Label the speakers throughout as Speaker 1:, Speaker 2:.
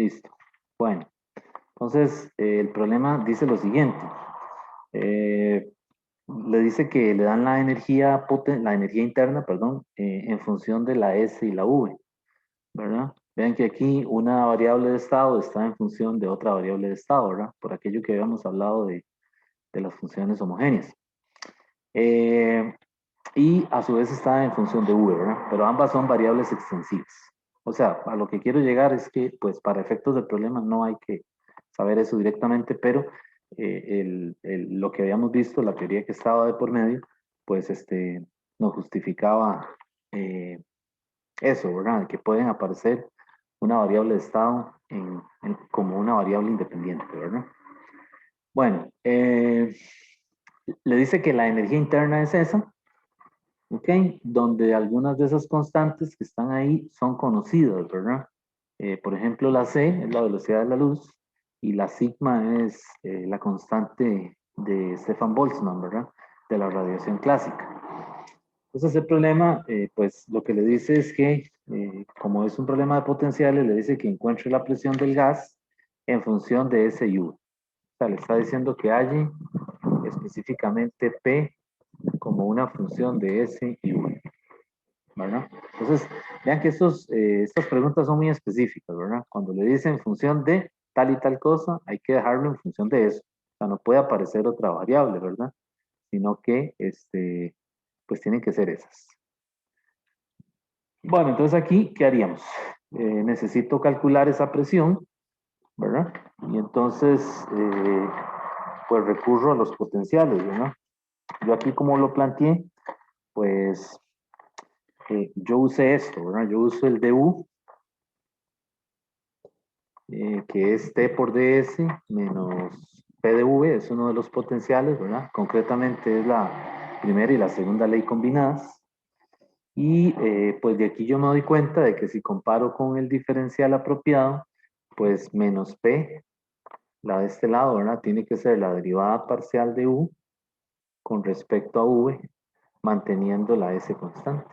Speaker 1: Listo. Bueno, entonces el problema dice lo siguiente. Eh, Le dice que le dan la energía interna, perdón, en función de la S y la V, ¿verdad? Vean que aquí una variable de estado está en función de otra variable de estado, ¿verdad? Por aquello que habíamos hablado de las funciones homogéneas. Eh, y a su vez está en función de V, ¿verdad? Pero ambas son variables extensivas. O sea, a lo que quiero llegar es que, pues, para efectos del problema no hay que saber eso directamente, pero lo que habíamos visto, la teoría que estaba de por medio, pues, nos justificaba eh, eso, ¿verdad? Que pueden aparecer una variable de estado como una variable independiente, ¿verdad? Bueno, le dice que la energía interna es esa, ¿ok? Donde algunas de esas constantes que están ahí son conocidas, ¿verdad? Por ejemplo, la C es la velocidad de la luz y la sigma es la constante de Stefan Boltzmann, ¿verdad? De la radiación clásica. Entonces el problema, pues lo que le dice es que, como es un problema de potenciales, le dice que encuentre la presión del gas en función de S y U. O sea, le está diciendo que halle específicamente P como una función de S y U. ¿Verdad? Entonces, vean que estas preguntas son muy específicas, ¿verdad? Cuando le dicen en función de tal y tal cosa, hay que dejarlo en función de eso. O sea, no puede aparecer otra variable, ¿verdad? Sino que, pues tienen que ser esas. Bueno, entonces aquí, ¿qué haríamos? Necesito calcular esa presión, ¿verdad? Y entonces, pues recurro a los potenciales, ¿verdad? Yo aquí como lo planteé, pues yo usé esto, ¿verdad? Yo uso el du, que es T por ds menos P de V, es uno de los potenciales, ¿verdad? Concretamente es la primera y la segunda ley combinadas. Y pues de aquí yo me doy cuenta de que si comparo con el diferencial apropiado, pues menos P, la de este lado, ¿verdad? Tiene que ser la derivada parcial de U con respecto a V, manteniendo la S constante.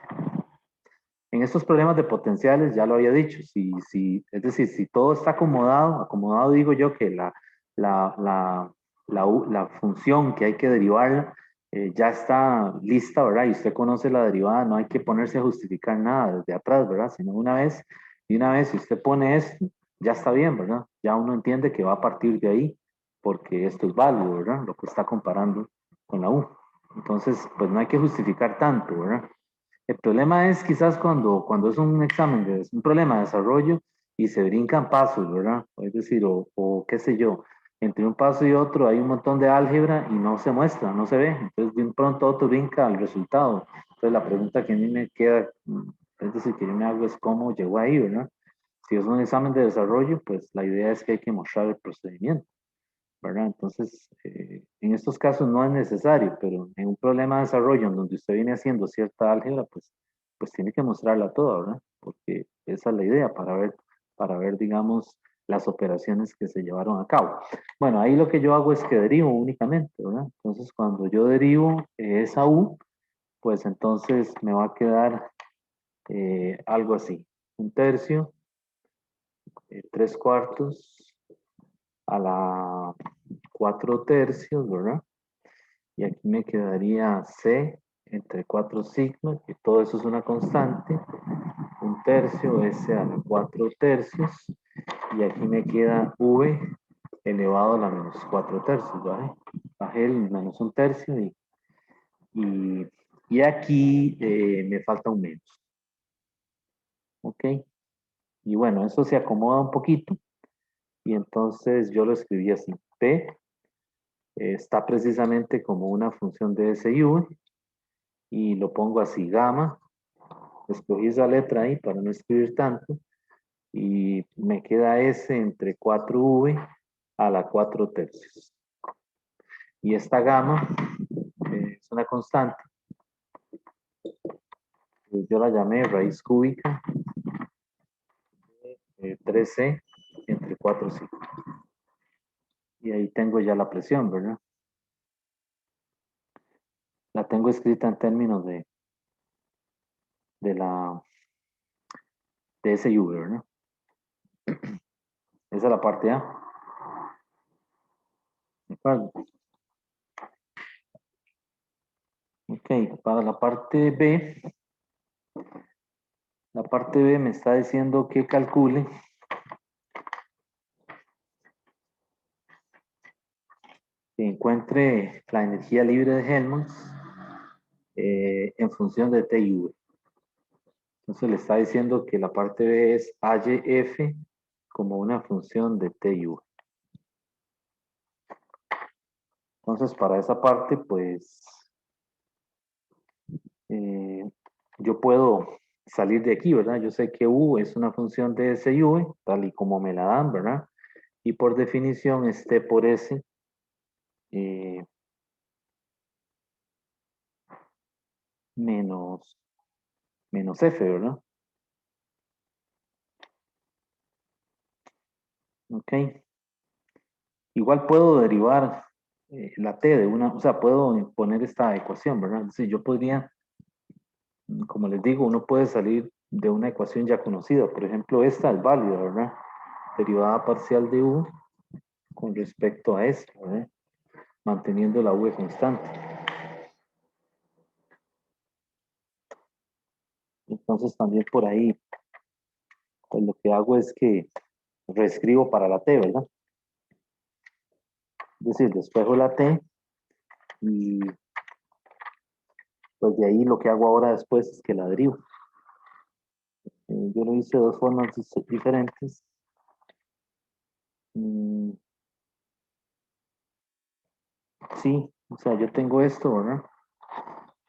Speaker 1: En estos problemas de potenciales, ya lo había dicho, es decir, si todo está acomodado digo yo que la, la, la función que hay que derivar ya está lista, ¿verdad? Y usted conoce la derivada, no hay que ponerse a justificar nada desde atrás, ¿verdad? Sino y una vez, si usted pone esto, ya está bien, ¿verdad? Ya uno entiende que va a partir de ahí, porque esto es válido, ¿verdad? Lo que está comparando con la U. Entonces, pues no hay que justificar tanto, ¿verdad? El problema es quizás cuando es un examen, es un problema de desarrollo y se brincan pasos, ¿verdad? Es decir, o qué sé yo, entre un paso y otro hay un montón de álgebra y no se muestra, no se ve. Entonces, de un pronto a otro brinca al resultado. Entonces, la pregunta que a mí me queda, es decir, que yo me hago es cómo llegó ahí, ¿verdad? Si es un examen de desarrollo, pues la idea es que hay que mostrar el procedimiento, ¿verdad? Entonces, en estos casos no es necesario, pero en un problema de desarrollo en donde usted viene haciendo cierta álgebra, pues tiene que mostrarla toda, ¿verdad? Porque esa es la idea para ver, digamos, las operaciones que se llevaron a cabo. Bueno, ahí lo que yo hago es que derivo únicamente, ¿verdad? Entonces, cuando yo derivo esa U, pues entonces me va a quedar algo así, un tercio, tres cuartos a la cuatro tercios, ¿verdad? Y aquí me quedaría C entre 4 sigma, que todo eso es una constante, un tercio, S a la 4 tercios, y aquí me queda V elevado a la menos 4 tercios, ¿vale? Bajé el menos un tercio y, y aquí me falta un menos, ¿ok? Y bueno, eso se acomoda un poquito, y entonces yo lo escribí así, P está precisamente como una función de S y V, y lo pongo así, gamma. Escogí esa letra ahí para no escribir tanto y me queda S entre 4V a la 4 tercios. Y esta gamma es una constante, yo la llamé raíz cúbica de 3C entre 4 sigma. Y ahí tengo ya la presión, ¿verdad? La tengo escrita en términos de la de SU, ¿verdad? Esa es la parte A. ¿De acuerdo? Ok, para la parte B me está diciendo que calcule que encuentre la energía libre de Helmholtz en función de T y V. Entonces le está diciendo que la parte B es HF como una función de T y V. Entonces para esa parte, pues yo puedo salir de aquí, ¿verdad? Yo sé que U es una función de S y V, tal y como me la dan, ¿verdad? Y por definición es T por S eh, menos, menos F, ¿verdad? Ok. Igual puedo derivar la T de una, o sea, puedo poner esta ecuación, ¿verdad? Es decir, yo podría, como les digo, uno puede salir de una ecuación ya conocida. Por ejemplo, esta es válida, ¿verdad? Derivada parcial de U con respecto a esto, ¿verdad? Manteniendo la V constante. Entonces también por ahí, pues lo que hago es que reescribo para la T, ¿verdad? Es decir, despejo la T y pues de ahí lo que hago ahora después es que la derivo. Yo lo hice de dos formas diferentes. Mm, sí, o sea, yo tengo esto, ¿verdad?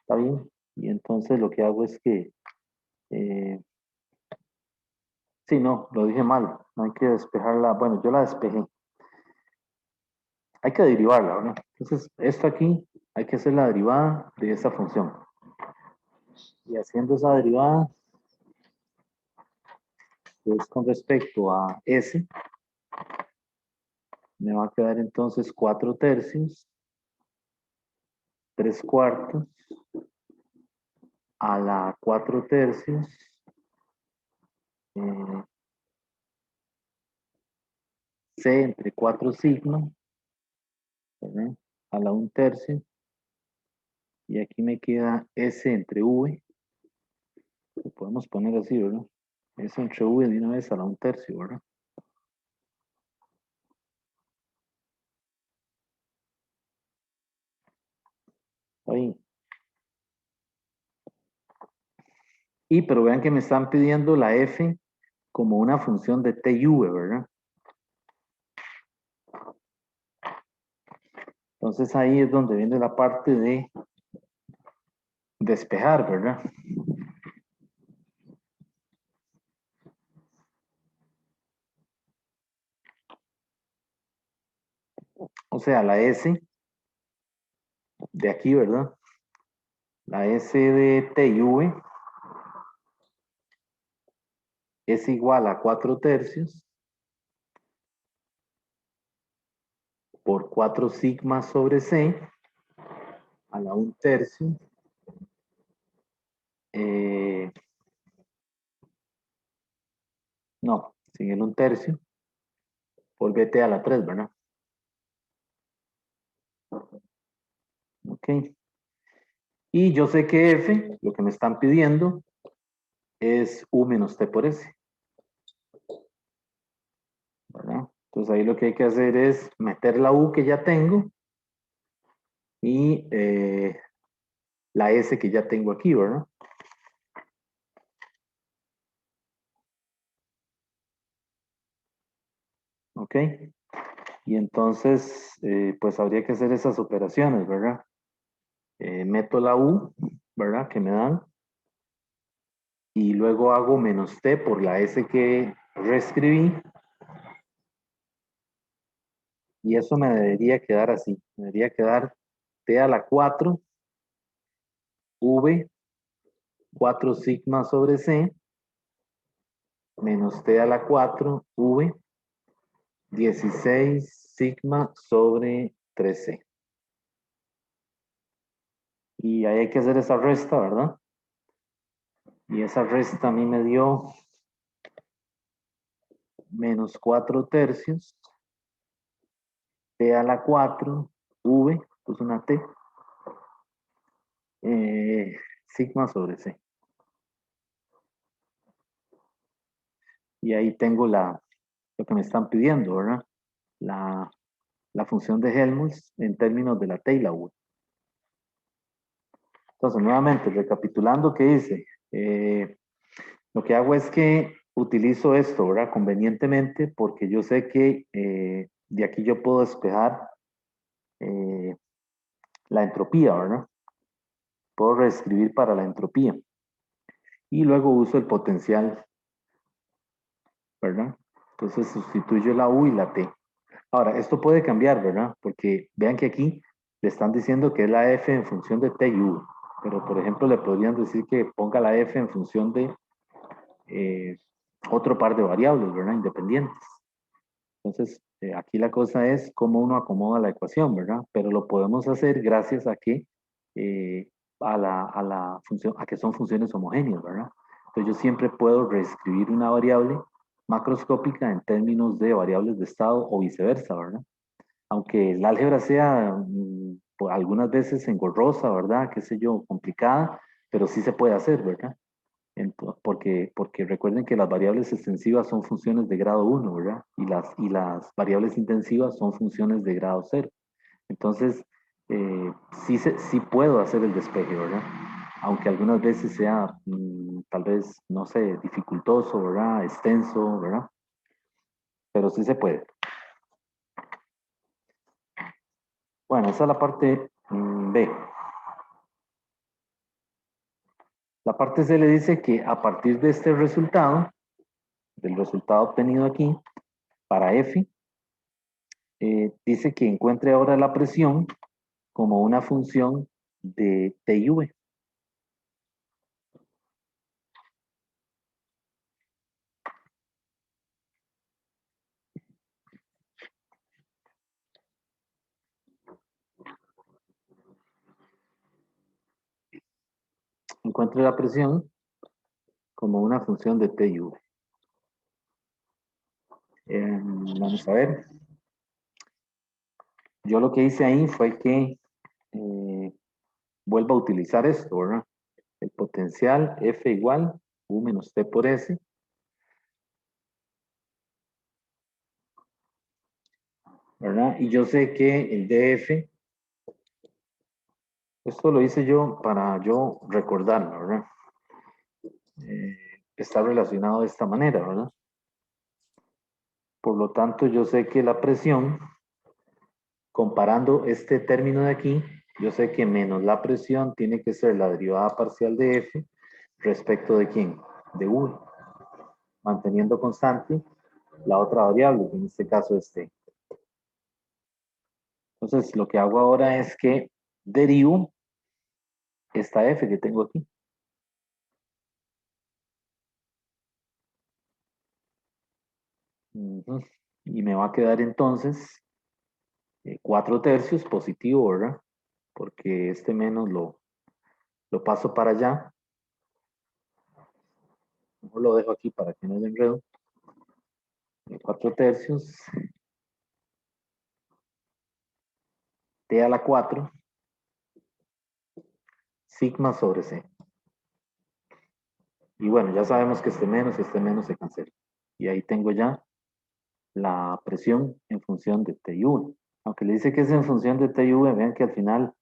Speaker 1: Está bien. Y entonces lo que hago es que, eh, sí, no, lo dije mal. No hay que despejarla. Bueno, yo la despejé. Hay que derivarla, ¿verdad? Entonces, esto aquí hay que hacer la derivada de esa función. Y haciendo esa derivada, pues con respecto a S, me va a quedar entonces 4 tercios, 3 cuartos, a la 4 tercios, eh, C entre 4 sigma, ¿verdad? A la 1 tercio, y aquí me queda S entre V, lo podemos poner así, ¿verdad? S entre V de una vez a la 1 tercio, ¿verdad? Ahí. Y pero vean que me están pidiendo la F como una función de T y V, ¿verdad? Entonces ahí es donde viene la parte de despejar, ¿verdad? O sea, la S de aquí, ¿verdad? La S de T y V es igual a 4 tercios por 4 sigma sobre C a la 1 tercio. Eh, no, sin el 1 tercio por BT a la 3, ¿verdad? Ok. Y yo sé que F, lo que me están pidiendo, es U menos T por S, ¿verdad? Entonces ahí lo que hay que hacer es meter la U que ya tengo y la S que ya tengo aquí, ¿verdad? Ok. Y entonces, pues habría que hacer esas operaciones, ¿verdad? Meto la U, ¿verdad? Que me dan. Y luego hago menos T por la S que reescribí. Y eso me debería quedar así. Me debería quedar T a la 4, V, 4 sigma sobre C, menos T a la 4, V, 16 sigma sobre 3C. Y ahí hay que hacer esa resta, ¿verdad? Y esa resta a mí me dio menos 4 tercios, t a la 4, v, pues una t, sigma sobre c. Y ahí tengo lo que me están pidiendo, ¿verdad? La función de Helmholtz en términos de la t y la v. Entonces, nuevamente, recapitulando, ¿qué hice? Lo que hago es que utilizo esto, ¿verdad? Convenientemente, porque yo sé que de aquí yo puedo despejar la entropía, ¿verdad? Puedo reescribir para la entropía. Y luego uso el potencial, ¿verdad? Entonces sustituyo la U y la T. Ahora, esto puede cambiar, ¿verdad? Porque vean que aquí le están diciendo que es la F en función de T y U. Pero, por ejemplo, le podrían decir que ponga la F en función de otro par de variables, ¿verdad? Independientes. Entonces, aquí la cosa es cómo uno acomoda la ecuación, ¿verdad? Pero lo podemos hacer gracias a que, a la función, a que son funciones homogéneas, ¿verdad? Entonces, yo siempre puedo reescribir una variable macroscópica en términos de variables de estado o viceversa, ¿verdad? Aunque el álgebra sea pues, algunas veces engorrosa, ¿verdad? Qué sé yo, complicada, pero sí se puede hacer, ¿verdad? Porque recuerden que las variables extensivas son funciones de grado 1, ¿verdad? Y las variables intensivas son funciones de grado 0. Entonces, sí puedo hacer el despeje, ¿verdad? Aunque algunas veces sea, tal vez, no sé, dificultoso, ¿verdad? Extenso, ¿verdad? Pero sí se puede. Bueno, esa es la parte B. La parte C le dice que a partir de este resultado, del resultado obtenido aquí, para F, dice que encuentre ahora la presión como una función de T y V. Encuentre la presión como una función de T y V. Vamos a ver. Yo lo que hice ahí fue que vuelvo a utilizar esto, ¿verdad? El potencial F igual U menos T por S. ¿Verdad? Y yo sé que el DF, esto lo hice yo para yo recordarlo, ¿verdad? Está relacionado de esta manera, ¿verdad? Por lo tanto, yo sé que la presión, comparando este término de aquí, yo sé que menos la presión tiene que ser la derivada parcial de F respecto de quién, de U, manteniendo constante la otra variable, que en este caso es T. Entonces, lo que hago ahora es que derivo esta F que tengo aquí. Y me va a quedar entonces 4 tercios positivo, ¿verdad? Porque este menos lo paso para allá. Mejor lo dejo aquí para que no haya enredo. 4 tercios, T a la 4, sigma sobre C. Y bueno, ya sabemos que este menos se cancela. Y ahí tengo ya la presión en función de T y V. Aunque le dice que es en función de T y V, vean que al final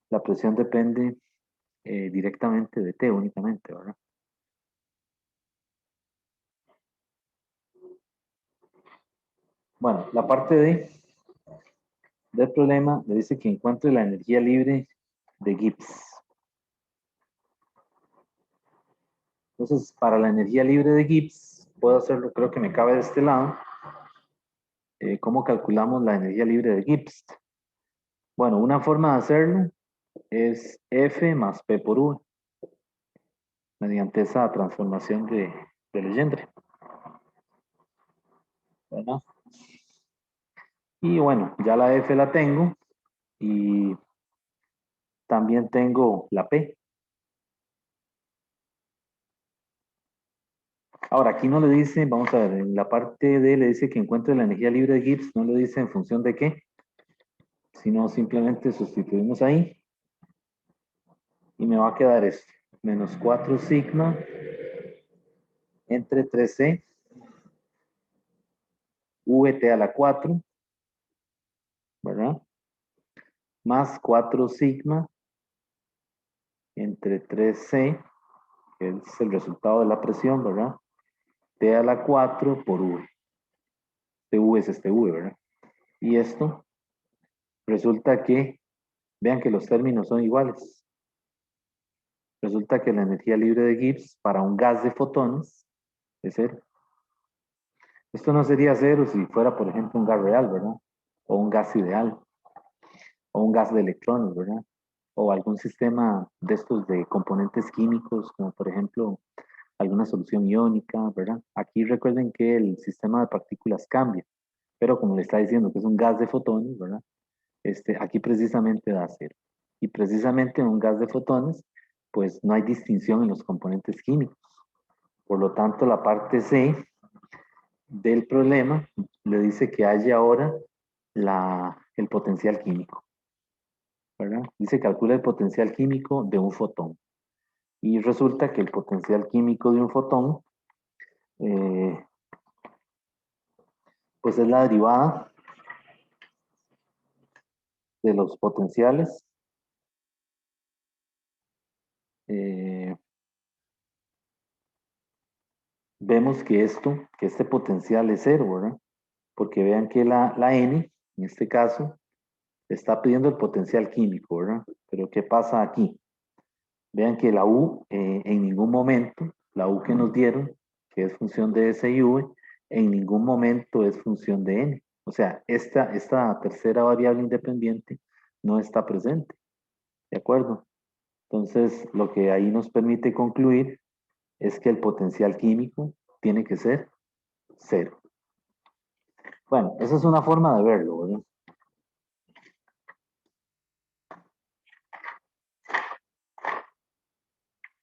Speaker 1: la presión depende directamente de T únicamente, ¿verdad? Bueno, la parte del problema le dice que encuentre la energía libre de Gibbs. Entonces, para la energía libre de Gibbs, puedo hacerlo, creo que me cabe de este lado. ¿Cómo calculamos la energía libre de Gibbs? Bueno, una forma de hacerlo es F más P por U, mediante esa transformación de Legendre, ¿verdad? Y bueno, ya la F la tengo y también tengo la P. Ahora, aquí no le dice, vamos a ver, en la parte D le dice que encuentre la energía libre de Gibbs, no le dice en función de qué, sino simplemente sustituimos ahí y me va a quedar esto, menos 4 sigma entre 3C, VT a la 4, ¿verdad? Más 4 sigma entre 3C, que es el resultado de la presión, ¿verdad? T a la 4 por V. Este V es este V, ¿verdad? Y esto resulta que, vean que los términos son iguales. Resulta que la energía libre de Gibbs para un gas de fotones es cero. Esto no sería cero si fuera, por ejemplo, un gas real, ¿verdad? O un gas ideal, o un gas de electrones, ¿verdad? O algún sistema de estos de componentes químicos, como por ejemplo alguna solución iónica, ¿verdad? Aquí recuerden que el sistema de partículas cambia, pero como le está diciendo que es un gas de fotones, ¿verdad? Aquí precisamente da cero. Y precisamente en un gas de fotones, pues no hay distinción en los componentes químicos. Por lo tanto, la parte C del problema le dice que hay ahora el potencial químico, ¿verdad? Dice calcula el potencial químico de un fotón. Y resulta que el potencial químico de un fotón, eh, pues es la derivada de los potenciales. eh, Vemos que este potencial es cero, ¿verdad? Porque vean que la N, en este caso, está pidiendo el potencial químico, ¿verdad? Pero ¿qué pasa aquí? Vean que la U, en ningún momento, la U que nos dieron, que es función de S y V, en ningún momento es función de N. O sea, esta tercera variable independiente no está presente, ¿de acuerdo? Entonces, lo que ahí nos permite concluir es que el potencial químico tiene que ser cero. Bueno, esa es una forma de verlo, ¿verdad?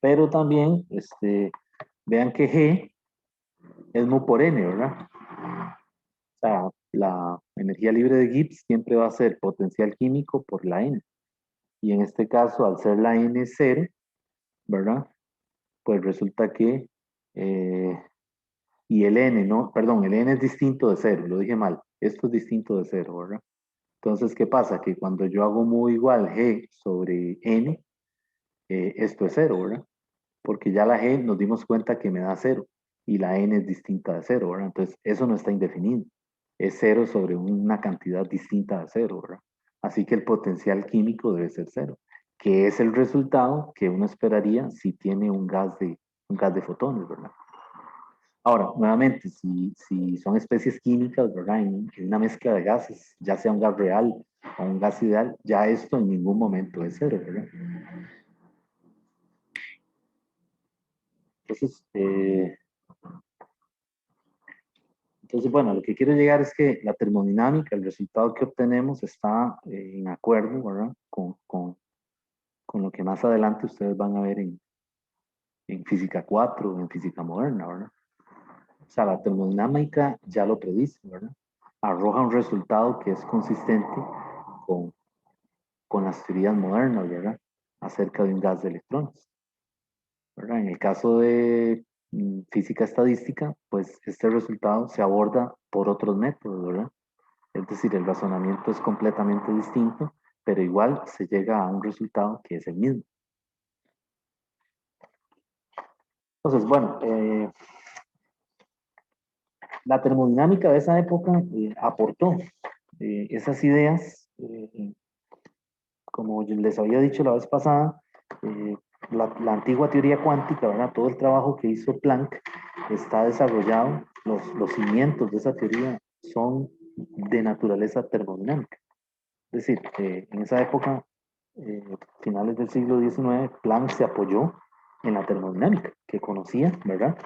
Speaker 1: Pero también, vean que G es mu por N, ¿verdad? O sea, la energía libre de Gibbs siempre va a ser potencial químico por la N. Y en este caso, al ser la N cero, ¿verdad? Pues resulta que, eh, y el N, no, perdón, el N es distinto de cero, lo dije mal. Esto es distinto de cero, ¿verdad? Entonces, ¿qué pasa? Que cuando yo hago mu igual G sobre N, esto es cero, ¿verdad? Porque ya la G nos dimos cuenta que me da cero y la N es distinta de cero, ¿verdad? Entonces, eso no está indefinido. Es cero sobre una cantidad distinta de cero, ¿verdad? Así que el potencial químico debe ser cero, que es el resultado que uno esperaría si tiene un gas de fotones, ¿verdad? Ahora, nuevamente, si son especies químicas, ¿verdad? En una mezcla de gases, ya sea un gas real o un gas ideal, ya esto en ningún momento es cero, ¿verdad? Entonces, bueno, lo que quiero llegar es que la termodinámica, el resultado que obtenemos está en acuerdo, ¿verdad? Con lo que más adelante ustedes van a ver en física 4 o en física moderna, ¿verdad? O sea, la termodinámica ya lo predice, ¿verdad? Arroja un resultado que es consistente con, con las teorías modernas, ¿verdad? Acerca de un gas de electrones, ¿verdad? En el caso de física estadística, pues este resultado se aborda por otros métodos, ¿verdad? Es decir, el razonamiento es completamente distinto, pero igual se llega a un resultado que es el mismo. Entonces, bueno, la termodinámica de esa época aportó esas ideas, como les había dicho la vez pasada, eh, la antigua teoría cuántica, ¿verdad? Todo el trabajo que hizo Planck está desarrollado, los cimientos de esa teoría son de naturaleza termodinámica. Es decir, que en esa época, finales del siglo XIX, Planck se apoyó en la termodinámica que conocía, ¿verdad?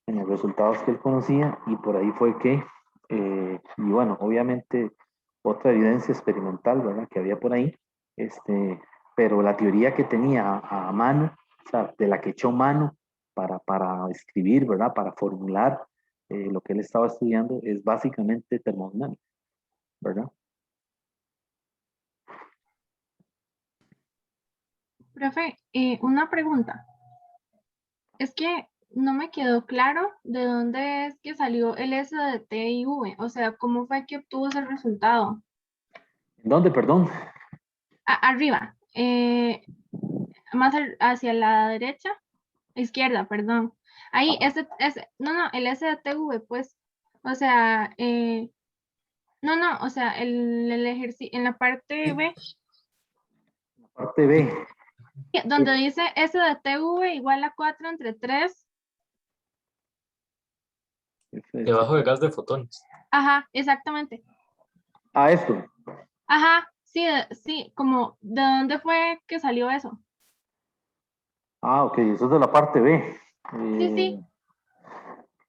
Speaker 1: En los resultados que él conocía y por ahí fue que, y bueno, obviamente otra evidencia experimental, ¿verdad? Que había por ahí, pero la teoría que tenía a mano, o sea, de la que echó mano para escribir, ¿verdad? Para formular lo que él estaba estudiando, es básicamente termodinámica, ¿verdad?
Speaker 2: Profe, una pregunta. Es que no me quedó claro de dónde es que salió el S de T y V. O sea, ¿cómo fue que obtuvo ese resultado?
Speaker 1: ¿Dónde, perdón?
Speaker 2: Arriba, más hacia la derecha, izquierda, perdón. Ahí, no, no, el S de T V, pues. O sea, no, no, o sea, el ejercicio, en la parte B,
Speaker 1: Parte B.
Speaker 2: donde dice S de T V igual a 4 entre 3.
Speaker 3: Debajo de gas de fotones.
Speaker 2: Ajá, exactamente.
Speaker 1: Ah, esto.
Speaker 2: Ajá, sí, sí, como, ¿de dónde fue que salió eso?
Speaker 1: Ah, ok, eso es de la parte B.
Speaker 2: Sí, sí.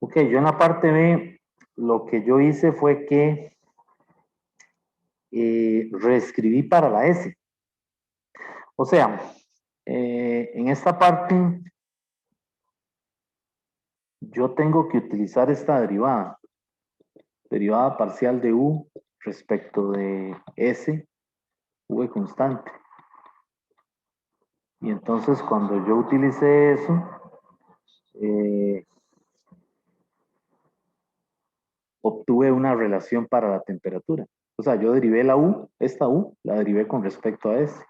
Speaker 1: Ok, yo en la parte B, lo que yo hice fue que reescribí para la S. O sea, en esta parte yo tengo que utilizar esta derivada parcial de U respecto de S, V constante. Y entonces cuando yo utilicé eso, eh, obtuve una relación para la temperatura. O sea, yo derivé la U, esta U, la derivé con respecto a S.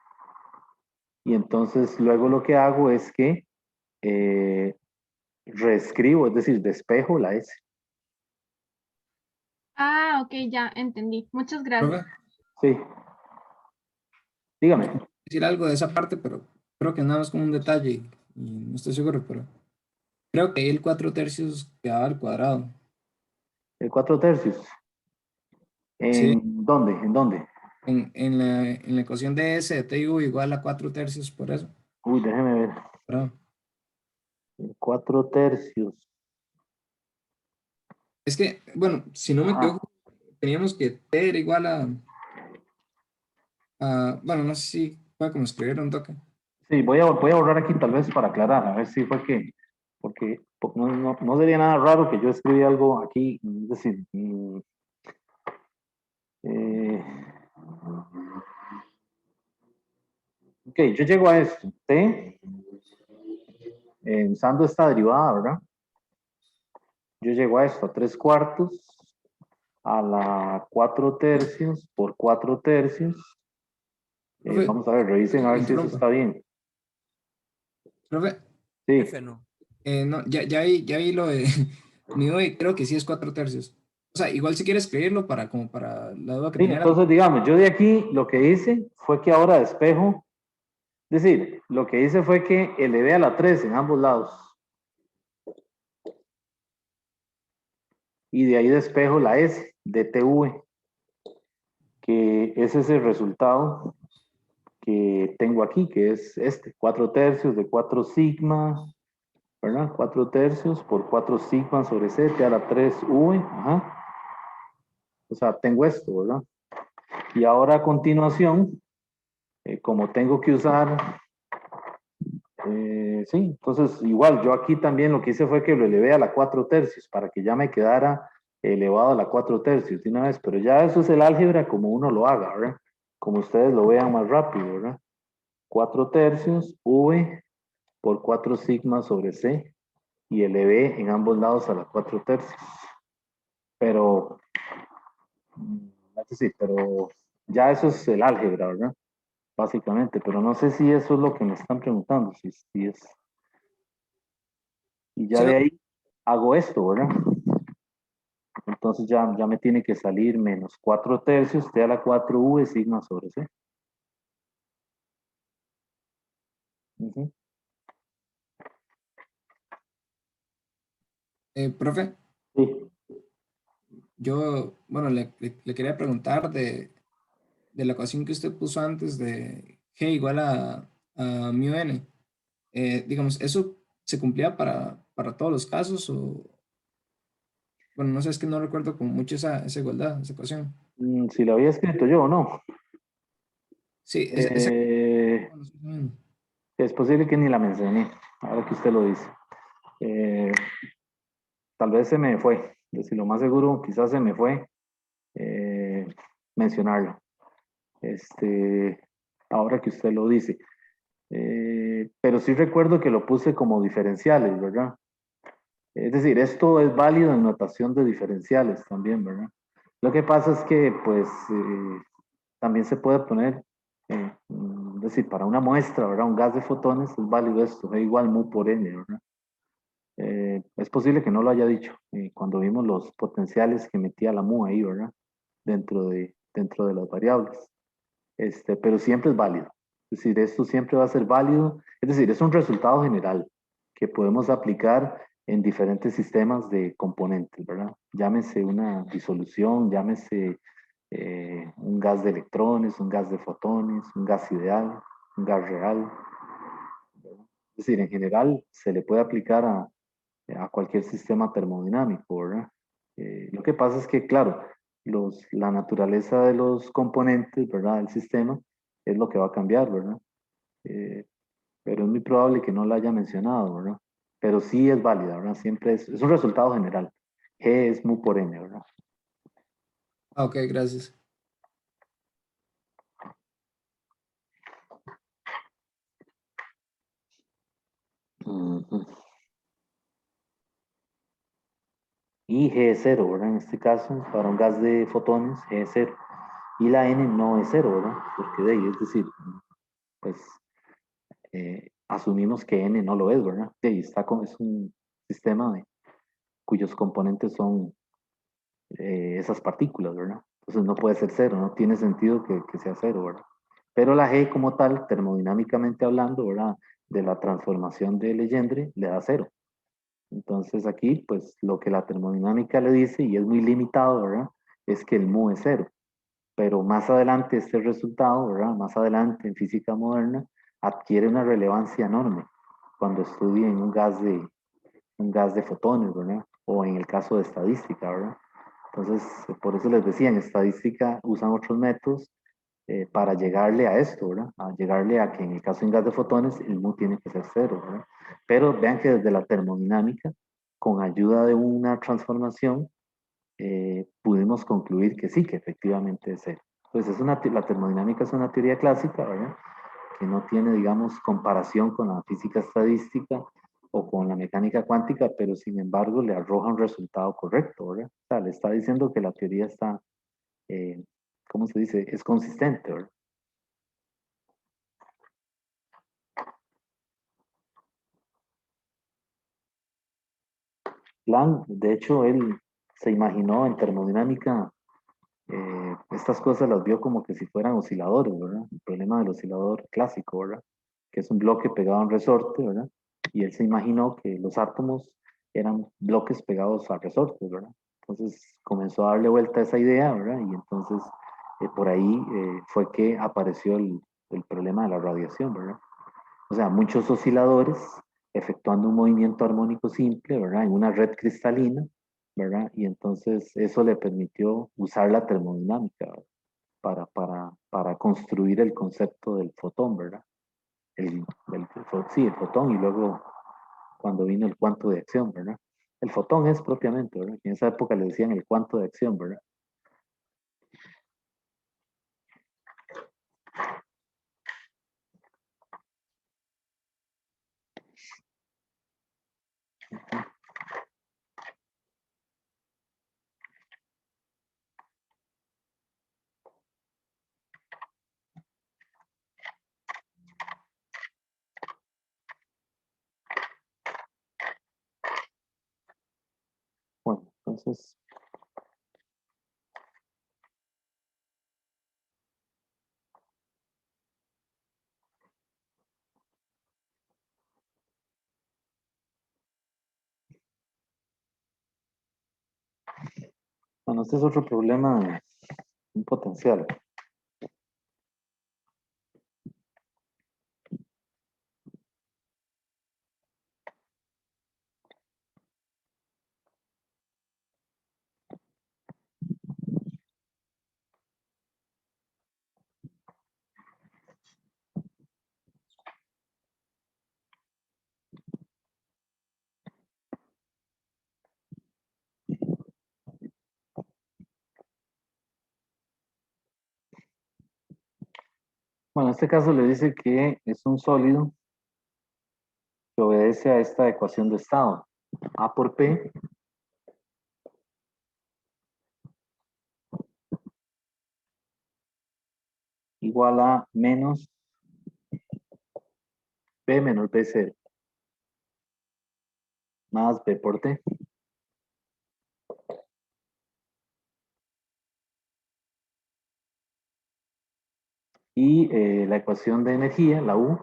Speaker 1: Y entonces luego lo que hago es que eh, reescribo, es decir, despejo la S.
Speaker 2: Ah, ok, ya entendí. Muchas gracias.
Speaker 4: Profe,
Speaker 1: Sí, dígame.
Speaker 4: decir algo de esa parte, pero creo que nada más como un detalle y no estoy seguro, pero creo que ahí el 4 tercios quedaba al cuadrado.
Speaker 1: El 4 tercios.
Speaker 4: Sí,
Speaker 1: ¿En dónde? ¿En dónde?
Speaker 4: en la ecuación de S de T u igual a 4 tercios, por eso.
Speaker 1: Uy, déjeme ver.
Speaker 4: Pero
Speaker 1: El 4 tercios.
Speaker 4: es que, bueno, si no me
Speaker 1: Ajá.
Speaker 4: equivoco, teníamos que T era igual bueno, no sé si puedo como escribir un toque.
Speaker 1: Sí, voy a borrar aquí tal vez para aclarar, a ver si fue que, porque no sería nada raro que yo escribí algo aquí, es decir, eh, ok, yo llego a esto, T, usando esta derivada, ¿verdad? Yo llego a esto, a 3 cuartos, a la 4 tercios por 4 tercios.
Speaker 4: Profe,
Speaker 1: Vamos a ver, revisen a
Speaker 4: me
Speaker 1: ver si eso
Speaker 4: interrumpa.
Speaker 1: está bien.
Speaker 4: Profe,
Speaker 1: Sí,
Speaker 5: F no.
Speaker 4: no, ya vi lo de mi hoy, creo que sí es 4 tercios. O sea, igual si quieres escribirlo para, como para la duda que
Speaker 1: sí,
Speaker 4: tenía.
Speaker 1: entonces digamos, yo de aquí lo que hice fue que ahora despejo, es decir, lo que hice fue que elevé a la 3 en ambos lados. Y de ahí despejo la S de TV, que ese es el resultado que tengo aquí, que es este, 4 tercios de 4 sigma, ¿verdad? 4 tercios por 4 sigma sobre C, te da la 3V, ajá. O sea, tengo esto, ¿verdad? Y ahora a continuación, como tengo que usar, sí, entonces igual yo aquí también lo que hice fue que lo elevé a la 4 tercios para que ya me quedara elevado a la 4 tercios de una vez, pero ya eso es el álgebra como uno lo haga, ¿verdad? Como ustedes lo vean más rápido, ¿verdad? 4 tercios, V por 4 sigma sobre C y elevé en ambos lados a la 4 tercios. Pero, es decir, pero ya eso es el álgebra, ¿verdad? Básicamente, pero no sé si eso es lo que me están preguntando, si es. Y ya
Speaker 4: Sí, no,
Speaker 1: de ahí hago esto, ¿verdad? Entonces ya me tiene que salir menos 4 tercios, te da la 4V sigma sobre C. Ujú.
Speaker 4: profe,
Speaker 1: Sí.
Speaker 4: yo, bueno, le quería preguntar de la ecuación que usted puso antes de G igual a mu n. Digamos, ¿eso se cumplía para todos los casos? O, bueno, no sé, es que no recuerdo con mucho esa igualdad, esa ecuación.
Speaker 1: Si lo había escrito yo o no.
Speaker 4: Sí,
Speaker 1: Eh,
Speaker 4: bueno, sí,
Speaker 1: es posible que ni la mencioné, ahora que usted lo dice. Tal vez se me fue, es decir, lo más seguro quizás se me fue mencionarlo. Ahora que usted lo dice. Pero sí recuerdo que lo puse como diferenciales, ¿verdad? Es decir, esto es válido en notación de diferenciales también, ¿verdad? Lo que pasa es que, pues, también se puede poner, es decir, para una muestra, ¿verdad? Un gas de fotones es válido esto, es igual mu por n, ¿verdad? Es posible que no lo haya dicho cuando vimos los potenciales que metía la mu ahí, ¿verdad? Dentro de las variables. Pero siempre es válido. Es decir, esto siempre va a ser válido. Es decir, es un resultado general que podemos aplicar en diferentes sistemas de componentes, ¿verdad? Llámese una disolución, llámese un gas de electrones, un gas de fotones, un gas ideal, un gas real. ¿Verdad? Es decir, en general se le puede aplicar a cualquier sistema termodinámico, ¿verdad? Lo que pasa es que, claro, la naturaleza de los componentes, ¿verdad? Del sistema es lo que va a cambiar, ¿verdad? Eh, pero es muy probable que no la haya mencionado, ¿verdad? Pero sí es válida, ¿verdad? Siempre es un resultado general. G es mu por n, ¿verdad?
Speaker 4: Ah, ok, gracias.
Speaker 1: Ujú. Y G es cero, ¿verdad? En este caso, para un gas de fotones, G es cero. Y la n no es cero, ¿verdad? Porque de ahí, es decir, pues asumimos que n no lo es, ¿verdad? De ahí es un sistema cuyos componentes son esas partículas, ¿verdad? Entonces no puede ser cero, no tiene sentido que sea cero, ¿verdad? Pero la G como tal, termodinámicamente hablando, ¿verdad? De la transformación de Legendre, le da cero. Entonces aquí, pues lo que la termodinámica le dice, y es muy limitado, ¿verdad? Es que el mu es cero. Pero más adelante este resultado, ¿verdad? Más adelante en física moderna, adquiere una relevancia enorme cuando estudien un gas de fotones, ¿verdad? O en el caso de estadística, ¿verdad? Entonces, por eso les decía, en estadística usan otros métodos para llegarle a esto, ¿verdad? A llegarle a que en el caso de un gas de fotones el mu tiene que ser cero, ¿verdad? Pero vean que desde la termodinámica, con ayuda de una transformación, pudimos concluir que sí, que efectivamente es cero. Entonces, la termodinámica es una teoría clásica, ¿verdad? Que no tiene, digamos, comparación con la física estadística o con la mecánica cuántica, pero sin embargo le arroja un resultado correcto, ¿verdad? O sea, le está diciendo que la teoría está, eh, ¿cómo se dice? Es consistente, ¿verdad? Planck, de hecho, él se imaginó en termodinámica, estas cosas las vio como que si fueran osciladores, ¿verdad? El problema del oscilador clásico, ¿verdad? Que es un bloque pegado a un resorte, ¿verdad? Y él se imaginó que los átomos eran bloques pegados a resortes, ¿verdad? Entonces comenzó a darle vuelta a esa idea, ¿verdad? Y entonces por ahí fue que apareció el problema de la radiación, ¿verdad? O sea, muchos osciladores efectuando un movimiento armónico simple, ¿verdad? En una red cristalina, ¿verdad? Y entonces eso le permitió usar la termodinámica, ¿verdad? Para construir el concepto del fotón, ¿verdad? Sí, el fotón y luego cuando vino el cuanto de acción, ¿verdad? El fotón es propiamente, ¿verdad? En esa época le decían el cuanto de acción, ¿verdad? Bueno, entonces, bueno, este es otro problema, un potencial. Bueno, en este caso le dice que es un sólido que obedece a esta ecuación de estado. A por P igual a menos P menos B0 más B por T. Y la ecuación de energía, la U,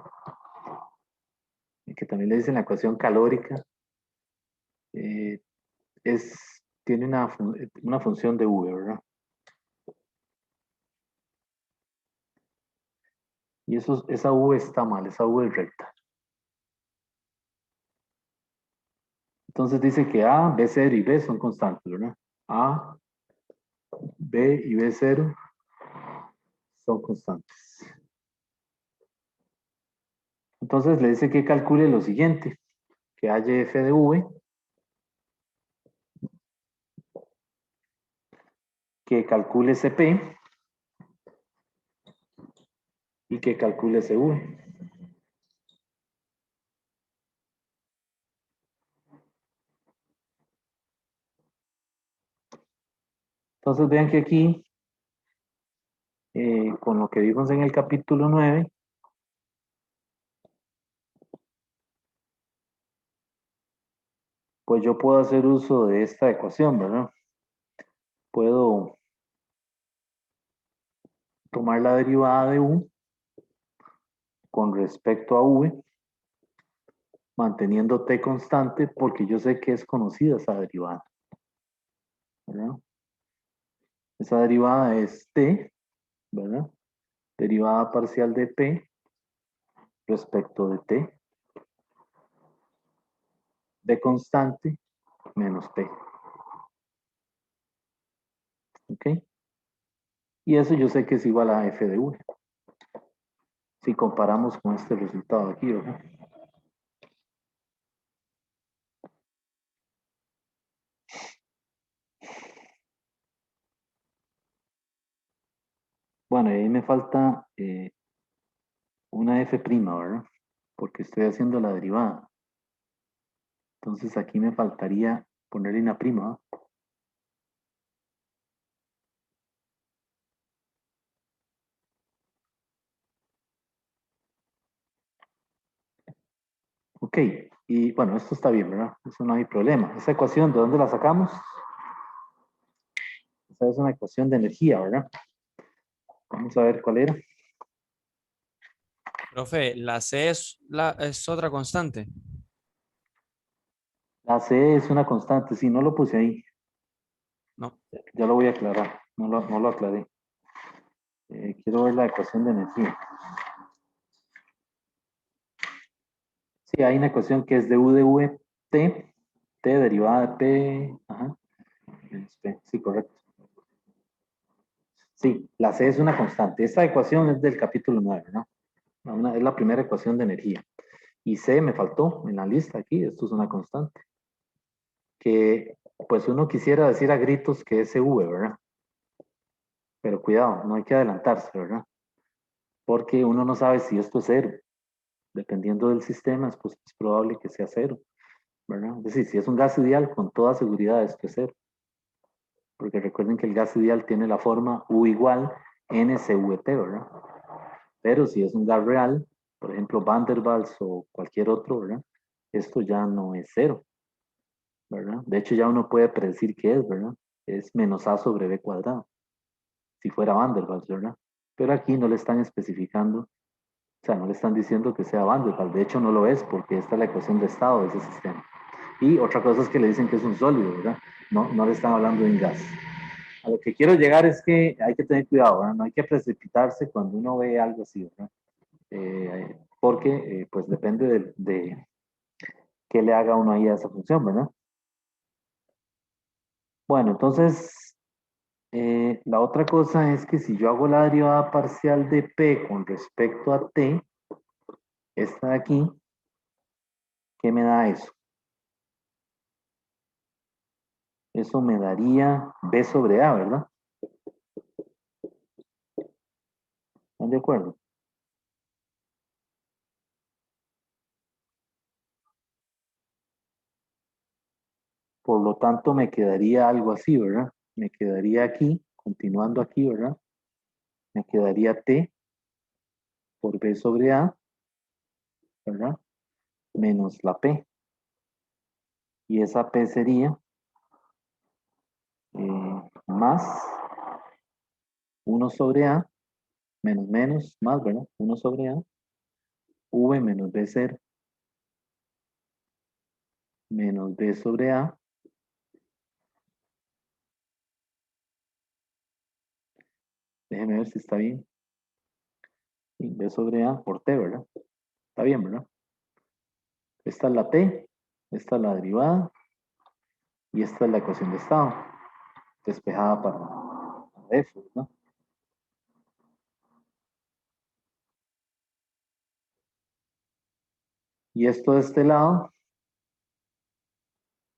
Speaker 1: que también le dicen la ecuación calórica, eh, tiene una función de V, ¿verdad? Y esa V está mal, esa V es recta. Entonces dice que A, B0 y B son constantes, ¿verdad? A, B y B0 son constantes. Entonces le dice que calcule lo siguiente, que halle f de V, que calcule CP y que calcule CV. Entonces vean que aquí, con lo que vimos en el capítulo 9, pues yo puedo hacer uso de esta ecuación, ¿verdad? Puedo tomar la derivada de U con respecto a V, manteniendo T constante, porque yo sé que es conocida esa derivada, ¿verdad? Esa derivada es T, ¿verdad? Derivada parcial de P respecto de T, de constante menos P. ¿Ok? Y eso yo sé que es igual a f de V. Si comparamos con este resultado aquí, ¿verdad? Bueno, ahí me falta una f', ¿verdad? Porque estoy haciendo la derivada. Entonces aquí me faltaría ponerle una prima. Ok, y bueno, esto está bien, ¿verdad? Eso no hay problema. Esa ecuación, ¿de dónde la sacamos? Esa es una ecuación de energía, ¿verdad? Vamos a ver cuál era.
Speaker 5: Profe, la C es otra constante.
Speaker 1: La C es una constante, sí, no lo puse ahí.
Speaker 5: No.
Speaker 1: Ya lo voy a aclarar, no lo aclaré. Quiero ver la ecuación de energía. Sí, hay una ecuación que es de U de V, T derivada de P, ajá, menos P, sí, correcto. Sí, la C es una constante. Esta ecuación es del capítulo 9, ¿no? Es la primera ecuación de energía. Y C me faltó en la lista aquí, esto es una constante. Que pues uno quisiera decir a gritos que es SV, ¿verdad? Pero cuidado, no hay que adelantarse, ¿verdad? Porque uno no sabe si esto es cero. Dependiendo del sistema, pues es probable que sea cero, ¿verdad? Es decir, si es un gas ideal, con toda seguridad esto es cero. Porque recuerden que el gas ideal tiene la forma U igual NCVT, ¿verdad? Pero si es un gas real, por ejemplo Van der Waals o cualquier otro, ¿verdad? Esto ya no es cero, ¿verdad? De hecho ya uno puede predecir qué es, ¿verdad? Es menos A sobre B cuadrado, si fuera Van der Waals, ¿verdad? Pero aquí no le están especificando, o sea, no le están diciendo que sea Van der Waals, de hecho no lo es porque esta es la ecuación de estado de ese sistema. Y otra cosa es que le dicen que es un sólido, ¿verdad? No le están hablando de un gas. A lo que quiero llegar es que hay que tener cuidado, ¿verdad? No hay que precipitarse cuando uno ve algo así, ¿verdad? Porque pues depende de qué le haga uno ahí a esa función, ¿verdad? Bueno, entonces, la otra cosa es que si yo hago la derivada parcial de P con respecto a T, esta de aquí, ¿qué me da eso? Eso me daría B sobre A, ¿verdad? ¿Están de acuerdo? Por lo tanto, me quedaría algo así, ¿verdad? Me quedaría aquí, continuando aquí, ¿verdad? Me quedaría T por B sobre A, ¿verdad? Menos la P. Y esa P sería más 1 sobre A, menos menos, más, ¿verdad? 1 sobre A, V menos B0, menos B sobre A, déjeme ver si está bien. Y B sobre A por T, ¿verdad? Está bien, ¿verdad? Esta es la T, esta es la derivada, y esta es la ecuación de estado, despejada para F, ¿no? Y esto de este lado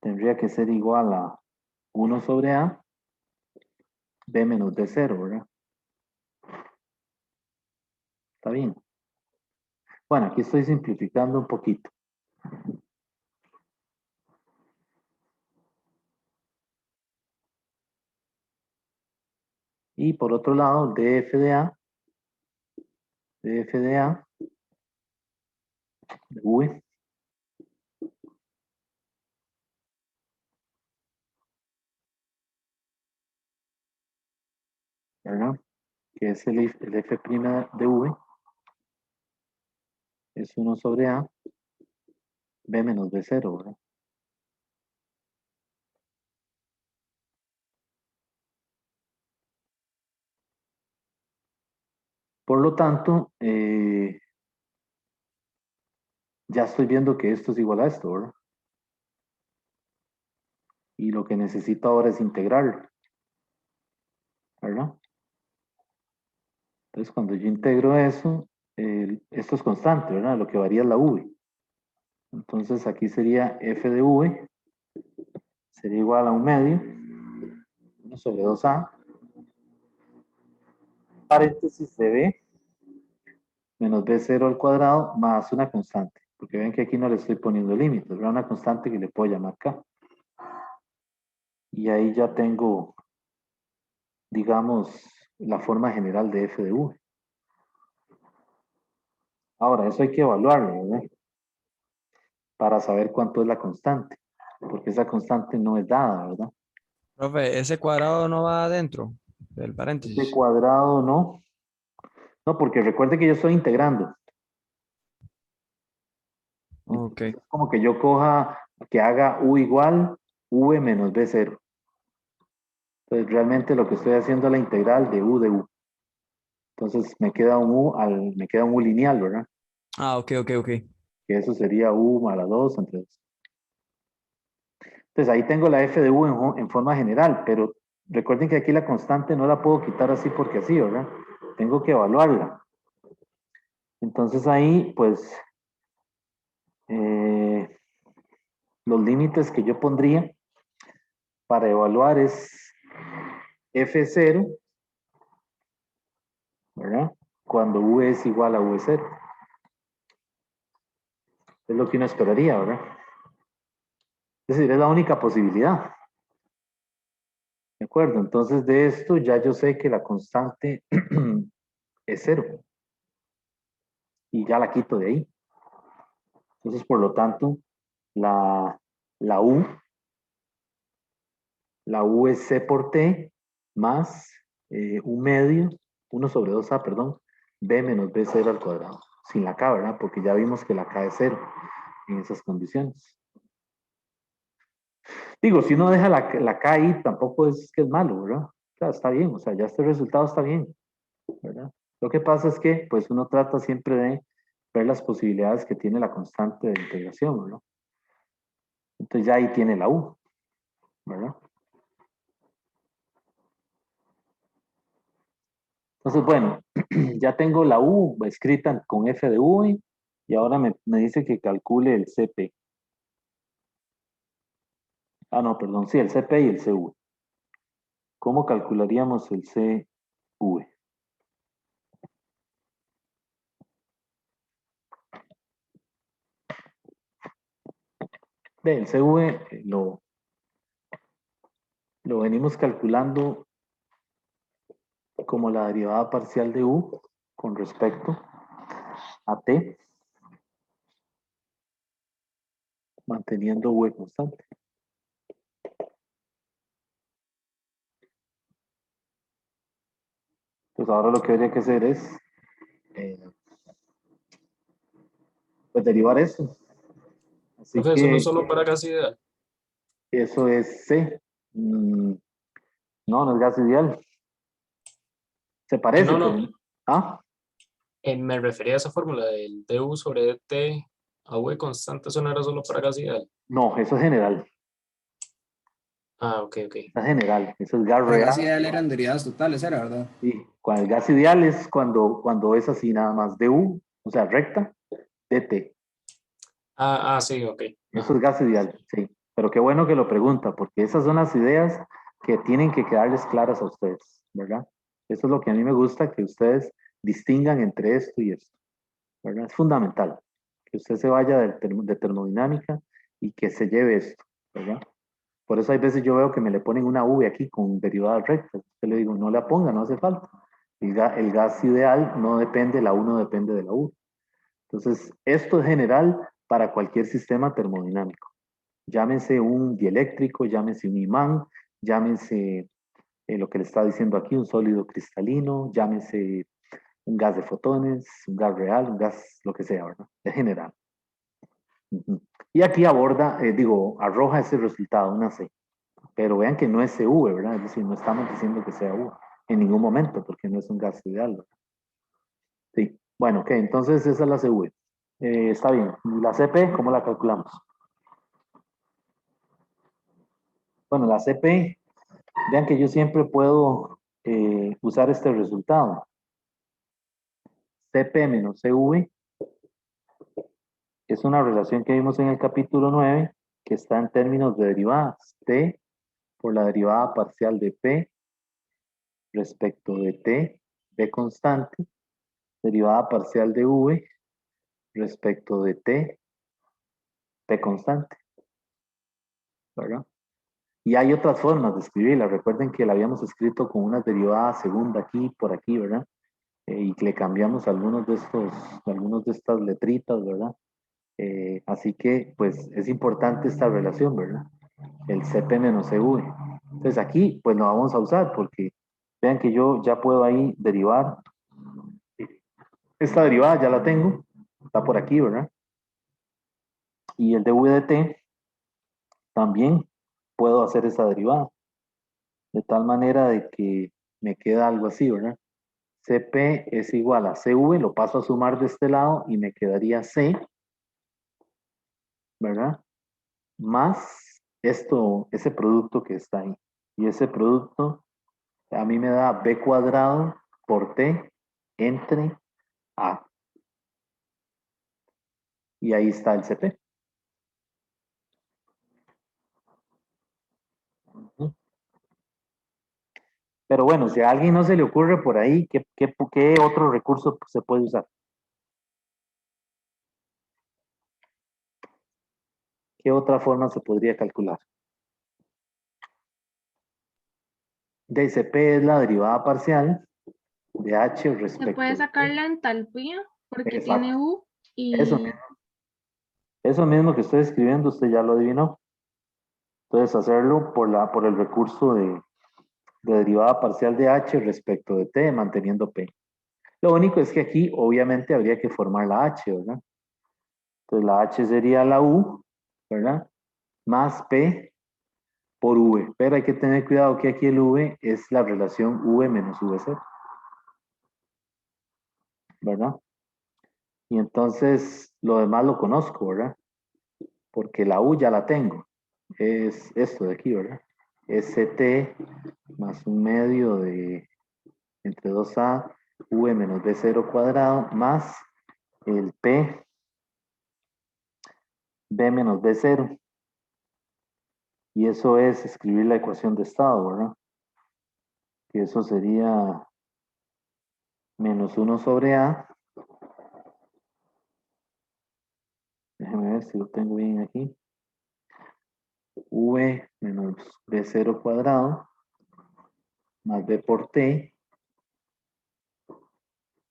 Speaker 1: tendría que ser igual a 1 sobre A, B menos D0, ¿verdad? Está bien. Bueno, aquí estoy simplificando un poquito. Y por otro lado, df de A, de V, ¿verdad? Que es el F' de V, es 1 sobre A, B menos B0, ¿verdad? Por lo tanto, ya estoy viendo que esto es igual a esto, ¿verdad? Y lo que necesito ahora es integrarlo, ¿verdad? Entonces, cuando yo integro eso, esto es constante, ¿verdad? Lo que varía es la V. Entonces, aquí sería F de V, sería igual a un medio, 1 sobre 2A, paréntesis de B, menos B0 al cuadrado, más una constante. Porque ven que aquí no le estoy poniendo límites, ¿verdad? Una constante que le puedo llamar K. Y ahí ya tengo, digamos, la forma general de F de V. Ahora, eso hay que evaluarlo, ¿verdad? Para saber cuánto es la constante, porque esa constante no es dada, ¿verdad?
Speaker 5: Profe, ese cuadrado no va adentro del
Speaker 1: Este
Speaker 5: paréntesis.
Speaker 1: cuadrado no. No, porque recuerde que yo estoy integrando.
Speaker 5: Ok.
Speaker 1: Es como que yo coja, que haga U igual V menos B0. Entonces, realmente lo que estoy haciendo es la integral de U de U. Entonces, me queda un U lineal, ¿verdad?
Speaker 5: Ah, ok, ok, ok.
Speaker 1: Que eso sería U más la 2 entre 2. Entonces, ahí tengo la F de U en forma general, pero recuerden que aquí la constante no la puedo quitar así porque así, ¿verdad? Tengo que evaluarla. Entonces, ahí, pues, eh, los límites que yo pondría para evaluar es F0, ¿verdad? Cuando V es igual a V0. Es lo que uno esperaría, ¿verdad? Es decir, es la única posibilidad. ¿De acuerdo? Entonces, de esto ya yo sé que la constante es 0. Y ya la quito de ahí. Entonces, por lo tanto, la, la U, la U es C por T más U medio, 1 sobre 2A, perdón, B menos B0 al cuadrado. Sin la K, ¿verdad? Porque ya vimos que la K es 0 en esas condiciones. Digo, si uno deja la K ahí, tampoco es que es malo, ¿verdad? O sea, está bien, o sea, ya este resultado está bien, ¿verdad? Lo que pasa es que, pues, uno trata siempre de ver las posibilidades que tiene la constante de integración, ¿verdad? Entonces ya ahí tiene la U, ¿verdad? Entonces, bueno, ya tengo la U escrita con F de V y ahora me dice que calcule el CP. Ah, no, perdón, sí, el CP y el CV. ¿Cómo calcularíamos el CV? El CV lo venimos calculando como la derivada parcial de u con respecto a t, manteniendo v constante. Pues ahora lo que habría que hacer es pues derivar eso. Así
Speaker 3: Profe, eso no es
Speaker 1: que
Speaker 3: solo para gas ideal.
Speaker 1: eso es C. No, no es gas ideal. Se parece,
Speaker 3: No,
Speaker 1: pero...
Speaker 3: no.
Speaker 1: ¿Ah?
Speaker 3: Me refería a esa fórmula del du sobre dt a v constante, eso no era solo para gas ideal.
Speaker 1: No, eso es general.
Speaker 3: Ah, ok, ok.
Speaker 1: Eso es general. Eso es gas
Speaker 4: Para
Speaker 1: real.
Speaker 4: gas ideal eran derivadas totales, era, ¿verdad?
Speaker 1: Sí. Cuando el gas ideal es cuando es así nada más du, o sea, recta, dt.
Speaker 3: Sí, ok.
Speaker 1: Eso
Speaker 3: Ajá.
Speaker 1: es gas ideal, sí. Pero qué bueno que lo pregunta, porque esas son las ideas que tienen que quedarles claras a ustedes, ¿verdad? Eso es lo que a mí me gusta, que ustedes distingan entre esto y esto, ¿verdad? Es fundamental que usted se vaya de termodinámica y que se lleve esto, ¿verdad? Por eso hay veces yo veo que me le ponen una V aquí con derivadas rectas. Yo le digo, no la ponga, no hace falta. El gas ideal no depende, la U no depende de la U. Entonces, esto es general para cualquier sistema termodinámico. Llámese un dieléctrico, llámese un imán, llámese lo que le está diciendo aquí, un sólido cristalino, llámese un gas de fotones, un gas real, un gas, lo que sea, ¿verdad? Es general. Ujú. Y aquí aborda, arroja ese resultado, una C. Pero vean que no es CV, ¿verdad? Es decir, no estamos diciendo que sea U en ningún momento, porque no es un gas ideal, ¿verdad? Sí. Bueno, ok, entonces esa es la CV. Está bien. ¿Y la CP, cómo la calculamos? Bueno, la CP, vean que yo siempre puedo usar este resultado. CP menos CV es una relación que vimos en el capítulo 9 que está en términos de derivadas. T por la derivada parcial de P respecto de T, B constante, derivada parcial de V respecto de T, P constante, ¿verdad? Y hay otras formas de escribirla. Recuerden que la habíamos escrito con una derivada segunda aquí, por aquí, ¿verdad? Y que le cambiamos algunos de estas letritas, ¿verdad? Así que, pues, es importante esta relación, ¿verdad? El CP menos CV. Entonces aquí, pues, lo vamos a usar porque vean que yo ya puedo ahí derivar. Esta derivada ya la tengo, está por aquí, ¿verdad? Y el dv de t también puedo hacer esa derivada. De tal manera de que me queda algo así, ¿verdad? CP es igual a CV, lo paso a sumar de este lado y me quedaría C, ¿verdad? Más ese producto que está ahí. Y ese producto a mí me da B cuadrado por T entre A. Y ahí está el CP. Pero bueno, si a alguien no se le ocurre por ahí, ¿qué otro recurso se puede usar? ¿Qué otra forma se podría calcular? DCP es la derivada parcial de H
Speaker 2: Se puede
Speaker 1: respecto de
Speaker 2: sacar
Speaker 1: T.
Speaker 2: la entalpía porque tiene
Speaker 1: Exacto.
Speaker 2: U
Speaker 1: Eso
Speaker 2: y
Speaker 1: mismo. Eso mismo que estoy escribiendo, usted ya lo adivinó. Entonces, hacerlo por el recurso de derivada parcial de H respecto de T, manteniendo P. Lo único es que aquí, obviamente, habría que formar la H, ¿verdad? Entonces, la H sería la U, ¿verdad? Más P por V. Pero hay que tener cuidado que aquí el V es la relación V menos V0, ¿verdad? Y entonces, lo demás lo conozco, ¿verdad? Porque la U ya la tengo. Es esto de aquí, ¿verdad? ST más un medio de entre 2A, V menos B0 cuadrado, más el P, B menos B0. Y eso es escribir la ecuación de estado, ¿verdad? Que eso sería menos 1 sobre A. Déjeme ver si lo tengo bien aquí. v menos b0 cuadrado más b por t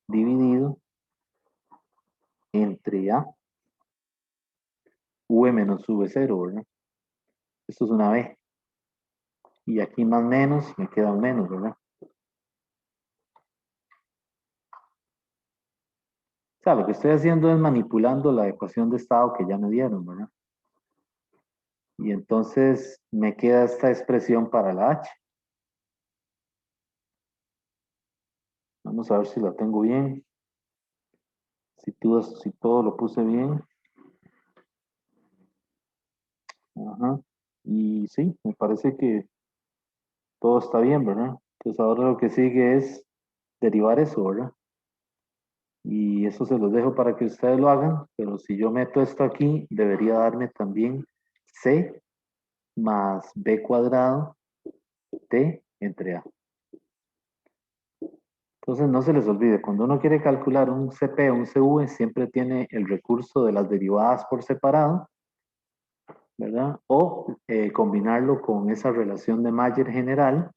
Speaker 1: dividido entre a v menos v0, ¿verdad? Esto es una b. Y aquí más menos me queda un menos, ¿verdad? O sea, lo que estoy haciendo es manipulando la ecuación de estado que ya me dieron, ¿verdad? Y entonces me queda esta expresión para la h. Vamos a ver si lo tengo bien. Si todo lo puse bien. Ajá. Y sí, me parece que todo está bien, ¿verdad? Entonces ahora lo que sigue es derivar eso, ¿verdad? Y eso se los dejo para que ustedes lo hagan, pero si yo meto esto aquí, debería darme también c más b cuadrado t entre a. Entonces no se les olvide, cuando uno quiere calcular un CP o un CV, siempre tiene el recurso de las derivadas por separado, ¿verdad? O combinarlo con esa relación de Mayer general,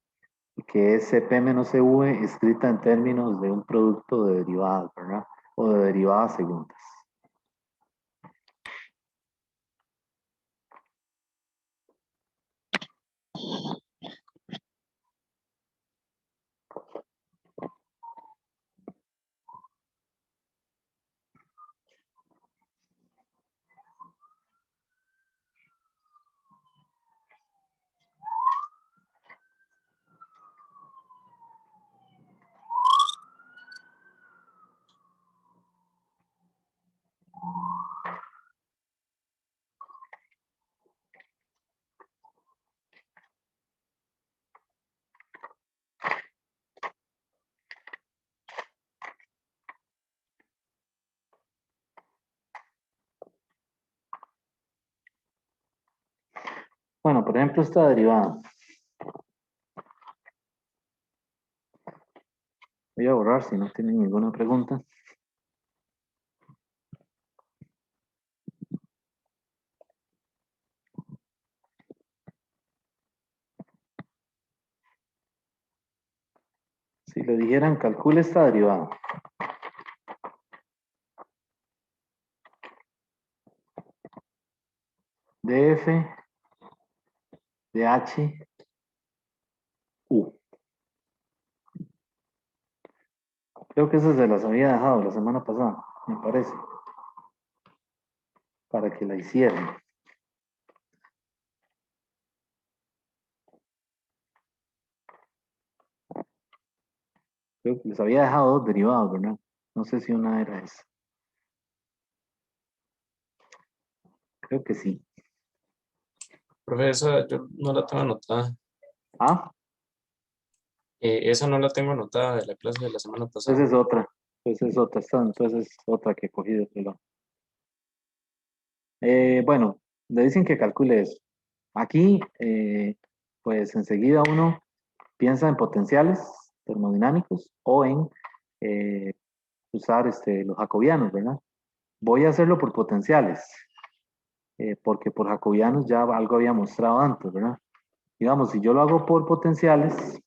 Speaker 1: que es CP menos CV escrita en términos de un producto de derivadas, ¿verdad? O de derivadas segundas. Bueno, por ejemplo, esta derivada. Voy a borrar si no tienen ninguna pregunta. Si le dijeran, calcule esta derivada. Df de h u. Creo que esa se las había dejado la semana pasada, me parece, para que la hicieran. Creo que les había dejado dos derivados, ¿verdad? No sé si una era esa. Creo que sí.
Speaker 3: Profe, esa yo no la tengo anotada.
Speaker 1: Ah,
Speaker 3: Esa no la tengo anotada de la clase de la semana
Speaker 1: esa
Speaker 3: pasada.
Speaker 1: es otra. Esa es otra. Entonces es otra que he cogido de lado. Bueno, le dicen que calcule eso. Aquí, pues enseguida uno piensa en potenciales termodinámicos o en usar los jacobianos, ¿verdad? Voy a hacerlo por potenciales, porque por jacobianos ya algo había mostrado antes, ¿verdad? Digamos, si yo lo hago por potenciales,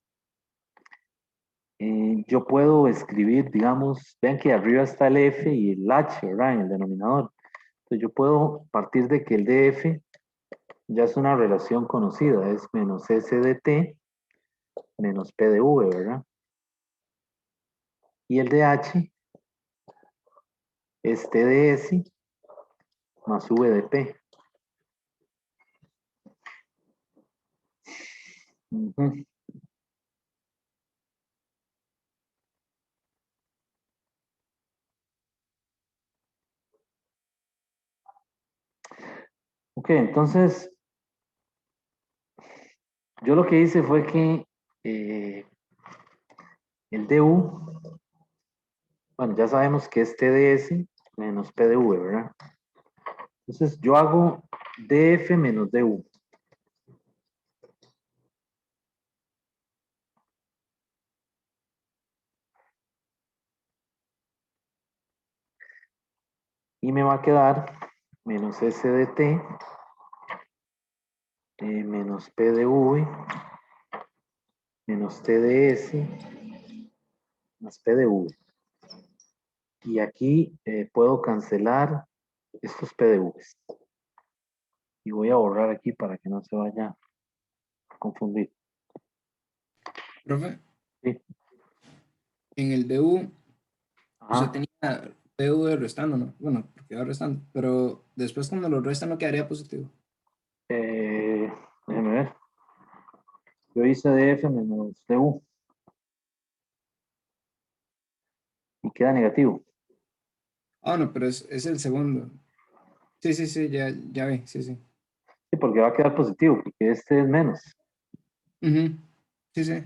Speaker 1: yo puedo escribir, digamos, vean que arriba está el F y el H, ¿verdad? En el denominador. Entonces yo puedo partir de que el DF ya es una relación conocida, es menos S de T menos P de V, ¿verdad? Y el de H es T de S más V de P. Ujú. Ok, entonces yo lo que hice fue que el DU, bueno, ya sabemos que es T de S menos P de V, ¿verdad? Entonces yo hago DF menos DU. Y me va a quedar menos S de T menos P de V menos T de S más P de V. Y aquí puedo cancelar estos P de V. Y voy a borrar aquí para que no se vaya a confundir.
Speaker 4: Profe,
Speaker 1: Sí.
Speaker 4: en el DU usted
Speaker 1: Ajá.
Speaker 4: tenía PV restando, ¿no? Bueno, porque va restando, pero después cuando lo resta no quedaría positivo.
Speaker 1: Déjeme ver. Yo hice DF menos DU. Y queda negativo.
Speaker 4: Ah, no, pero es el segundo. Sí, sí, sí, ya vi, sí, sí.
Speaker 1: Sí, porque va a quedar positivo, porque este es menos.
Speaker 4: Ujú. Sí, sí.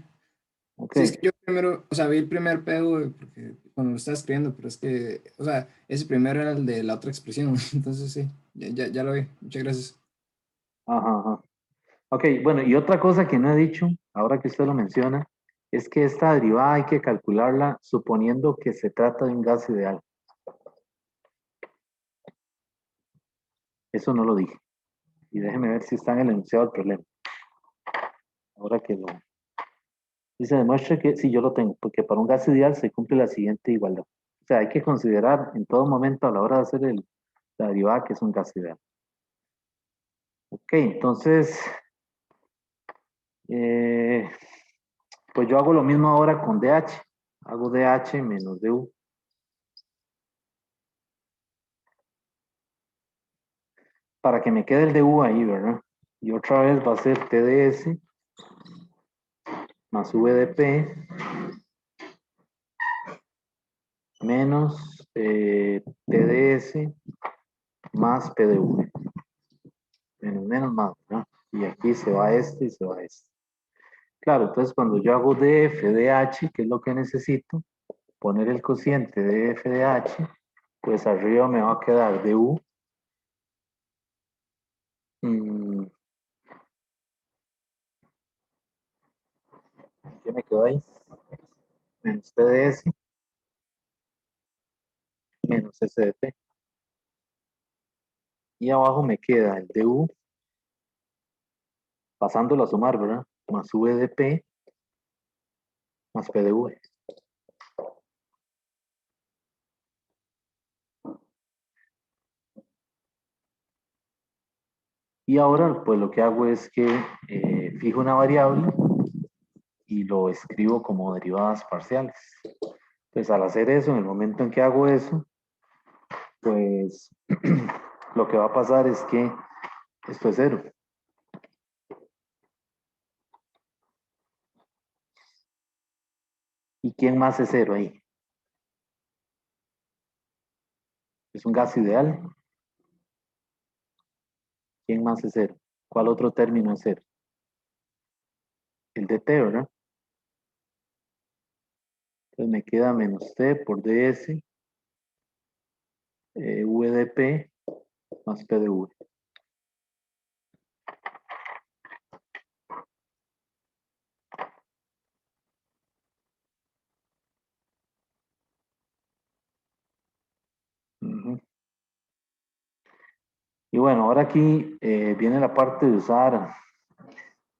Speaker 1: Ok.
Speaker 4: Sí, es que yo primero, o sea, vi el primer PV porque cuando lo estaba escribiendo, pero es que, o sea, ese primero era el de la otra expresión, entonces sí, ya lo vi. Muchas gracias.
Speaker 1: Ajá, ajá. Ok, bueno, y otra cosa que no he dicho, ahora que usted lo menciona, es que esta derivada hay que calcularla suponiendo que se trata de un gas ideal. Eso no lo dije. Y déjeme ver si está en el enunciado del problema. Ahora que lo... Y se demuestra que sí, yo lo tengo, porque para un gas ideal se cumple la siguiente igualdad. O sea, hay que considerar en todo momento a la hora de hacer la derivada que es un gas ideal. Ok, entonces, eh, pues yo hago lo mismo ahora con DH. Hago DH menos DU. Para que me quede el DU ahí, ¿verdad? Y otra vez va a ser TDS más VDP menos TDS más PDV. Menos más, ¿verdad? Y aquí se va este y se va este. Claro, entonces cuando yo hago DF de H, que es lo que necesito, poner el cociente de F de H, pues arriba me va a quedar DU. ¿Qué me quedó ahí? Menos TDS menos SDP. Y abajo me queda el DU, pasándolo a sumar, ¿verdad? Más VDP más PDV. Y ahora, pues lo que hago es que fijo una variable y lo escribo como derivadas parciales. Pues al hacer eso, en el momento en que hago eso, pues lo que va a pasar es que esto es cero. ¿Y quién más es cero ahí? Es un gas ideal. ¿Quién más es cero? ¿Cuál otro término es cero? El de T, ¿verdad? Entonces me queda menos T por DS, VDP más PDV. Ujú. Y bueno, ahora aquí viene la parte de usar,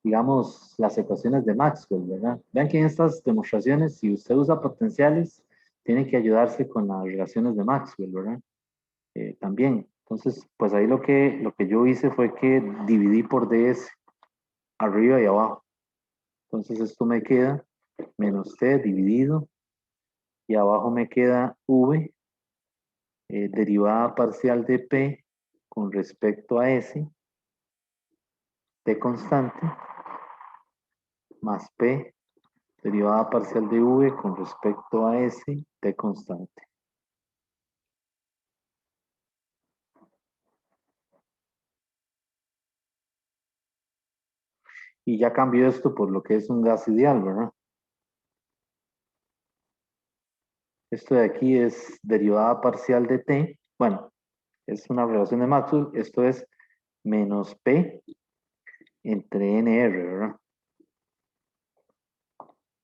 Speaker 1: digamos, las ecuaciones de Maxwell, ¿verdad? Vean que en estas demostraciones, si usted usa potenciales, tiene que ayudarse con las relaciones de Maxwell, ¿verdad? También. Entonces, pues ahí lo que yo hice fue que dividí por DS, arriba y abajo. Entonces esto me queda menos T dividido, y abajo me queda V, derivada parcial de P con respecto a S, T constante, más P, derivada parcial de V con respecto a S, T constante. Y ya cambió esto por lo que es un gas ideal, ¿verdad? Esto de aquí es derivada parcial de T. Bueno, es una relación de Maxwell. Esto es menos P entre NR, ¿verdad?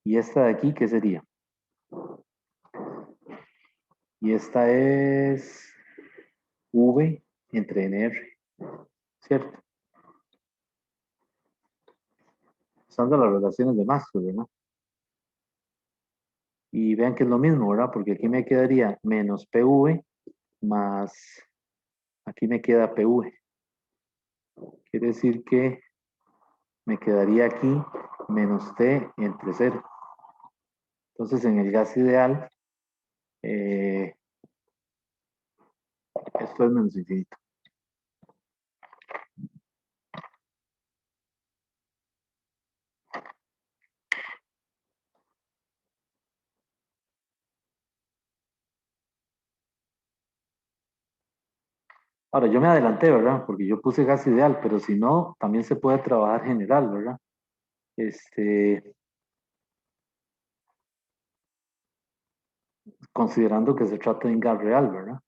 Speaker 1: Y esta de aquí, ¿qué sería? Y esta es V entre NR, ¿cierto? usando las relaciones de Maxwell, ¿verdad? Y vean que es lo mismo, ¿verdad? Porque aquí me quedaría menos PV más, aquí me queda PV. Quiere decir que me quedaría aquí menos T entre 0. Entonces, en el gas ideal, esto es menos infinito. Ahora, yo me adelanté, ¿verdad? Porque yo puse gas ideal, pero si no, también se puede trabajar general, ¿verdad? Considerando que se trata de un gas real, ¿verdad?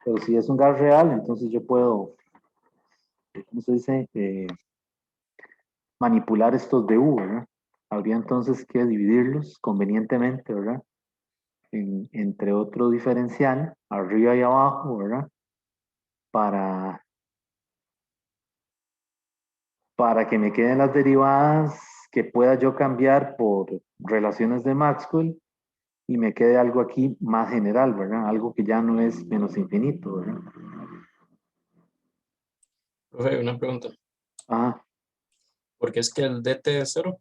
Speaker 1: Pero si es un gas real, entonces yo puedo, ¿cómo se dice? Manipular estos DU, ¿verdad? Habría entonces que dividirlos convenientemente, ¿verdad? Entre otro diferencial, arriba y abajo, ¿verdad? Para que me queden las derivadas que pueda yo cambiar por relaciones de Maxwell y me quede algo aquí más general, ¿verdad? Algo que ya no es menos infinito, ¿verdad?
Speaker 3: Profe, una pregunta.
Speaker 1: Ah,
Speaker 3: ¿Por qué es que el DT es 0?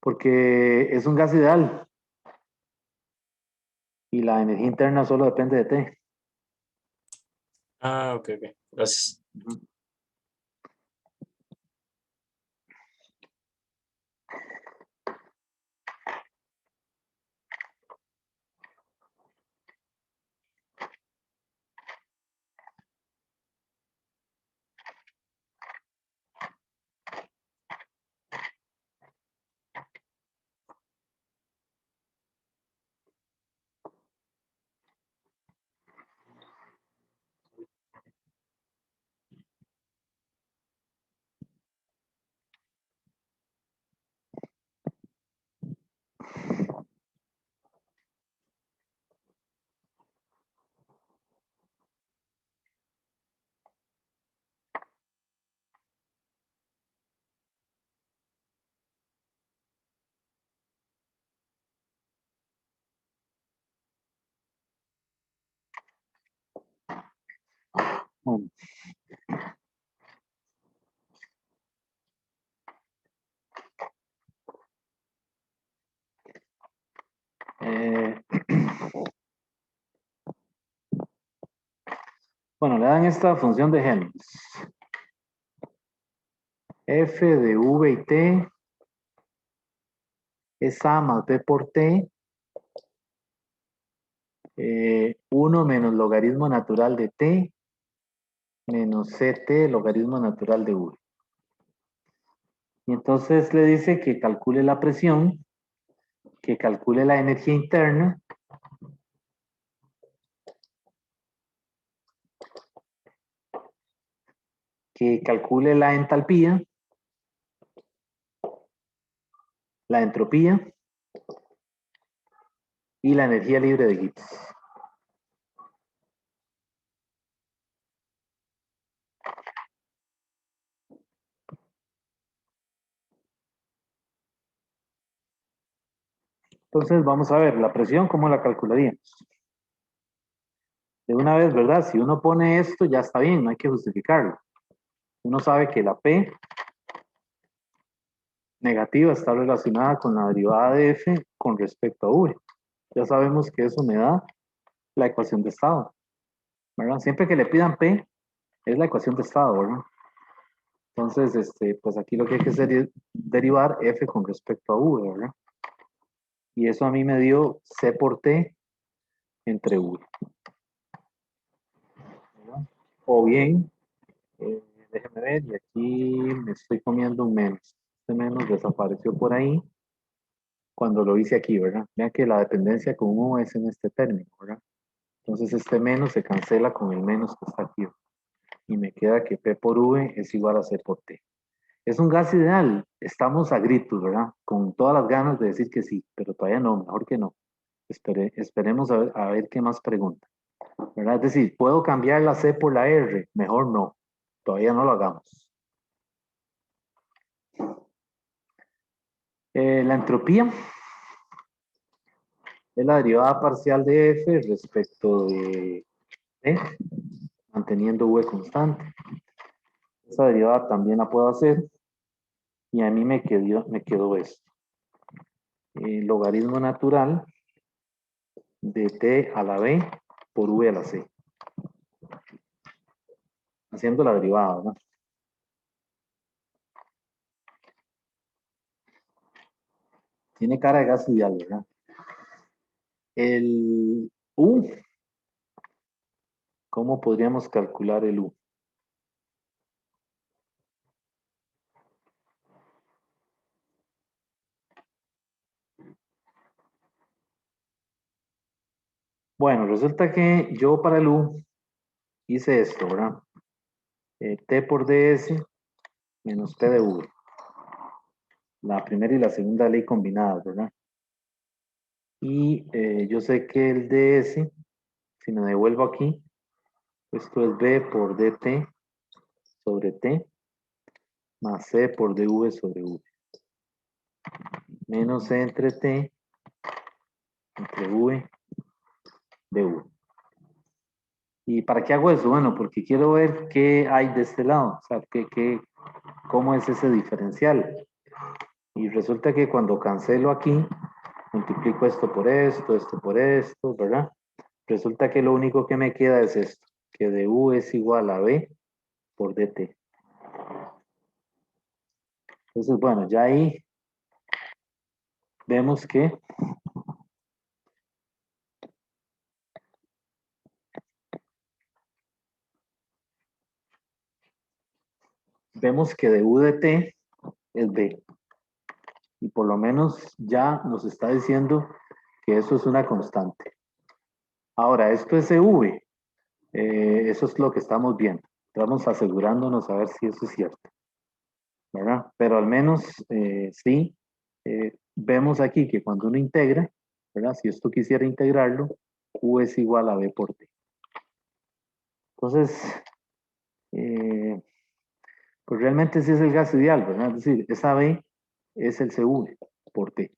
Speaker 1: porque es un gas ideal y la energía interna solo depende de T.
Speaker 3: Ah, ok, ok. Gracias.
Speaker 1: Ujú. Bueno, eh, bueno, le dan esta función de Helmholtz. F de V y T es A más B por T, 1 menos logaritmo natural de T menos CT logaritmo natural de V. Y entonces le dice que calcule la presión, que calcule la energía interna, que calcule la entalpía, la entropía y la energía libre de Gibbs. Entonces vamos a ver la presión, ¿cómo la calcularíamos? De una vez, ¿verdad? Si uno pone esto, ya está bien, no hay que justificarlo. Uno sabe que la P negativa está relacionada con la derivada de F con respecto a V. Ya sabemos que eso me da la ecuación de estado, ¿verdad? Siempre que le pidan P, es la ecuación de estado, ¿verdad? Entonces, pues aquí lo que hay que hacer es derivar F con respecto a V, ¿verdad? Y eso a mí me dio C por T entre V. ¿Verdad? O bien, déjeme ver, y aquí me estoy comiendo un menos. Este menos desapareció por ahí cuando lo hice aquí, ¿verdad? Vean que la dependencia con U es en este término, ¿verdad? Entonces este menos se cancela con el menos que está aquí. Y me queda que P por V es igual a C por T. Es un gas ideal. Estamos a gritos, ¿verdad? Con todas las ganas de decir que sí, pero todavía no, mejor que no. Esperemos a ver qué más pregunta. ¿verdad? Es decir, ¿puedo cambiar la C por la R? Mejor no, todavía no lo hagamos. La entropía es la derivada parcial de F respecto de T, manteniendo V constante. Esa derivada también la puedo hacer y a mí me quedó esto. El logaritmo natural de T a la B por V a la C. Haciendo la derivada, ¿verdad? Tiene cara de gas ideal, ¿verdad? El U, ¿cómo podríamos calcular el U? Bueno, resulta que yo para el U hice esto, ¿verdad? T por ds menos P de V. La primera y la segunda ley combinadas, ¿verdad? Y yo sé que el ds, si me devuelvo aquí, esto es B por dt sobre T más C por dv sobre V. Menos C entre T entre V dv. ¿Y para qué hago eso? Bueno, porque quiero ver qué hay de este lado, o sea, cómo es ese diferencial. Y resulta que cuando cancelo aquí, multiplico esto por esto, ¿verdad? Resulta que lo único que me queda es esto, que du es igual a b por dt. Entonces, bueno, ya ahí vemos que du dt es b. Y por lo menos ya nos está diciendo que eso es una constante. Ahora, esto es v. Eso es lo que estamos viendo. Estamos asegurándonos a ver si eso es cierto, ¿verdad? Pero al menos sí, vemos aquí que cuando uno integra, ¿verdad? Si esto quisiera integrarlo, U es igual a B por T. Entonces, pues realmente sí es el gas ideal, ¿verdad? Es decir, esa B es el CV por T.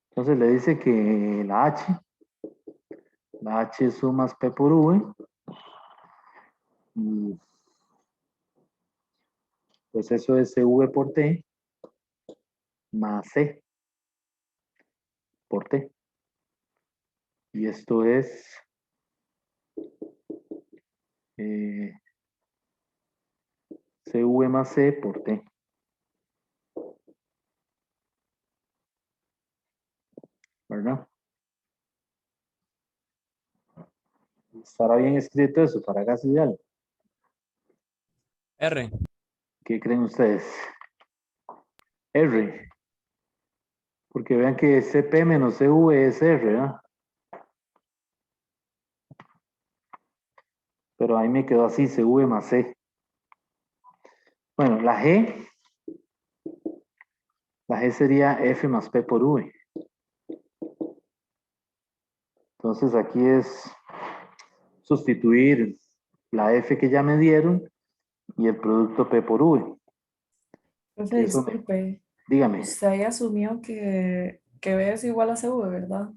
Speaker 1: Entonces le dice que la H es U más P por V, y pues eso es CV por T más C por T. Y esto es CV más C por T. ¿Verdad? ¿Estará bien escrito eso para gas ideal?
Speaker 5: R.
Speaker 1: ¿Qué creen ustedes? R. Porque vean que CP menos CV es R, ¿verdad? Pero ahí me quedó así, CV más C. Bueno, la G sería F más P por V. Entonces aquí es sustituir la F que ya me dieron y el producto P por V.
Speaker 6: Profe,
Speaker 1: Eso
Speaker 6: disculpe,
Speaker 1: dígame.
Speaker 6: usted ahí asumió que B es igual a CV, ¿verdad?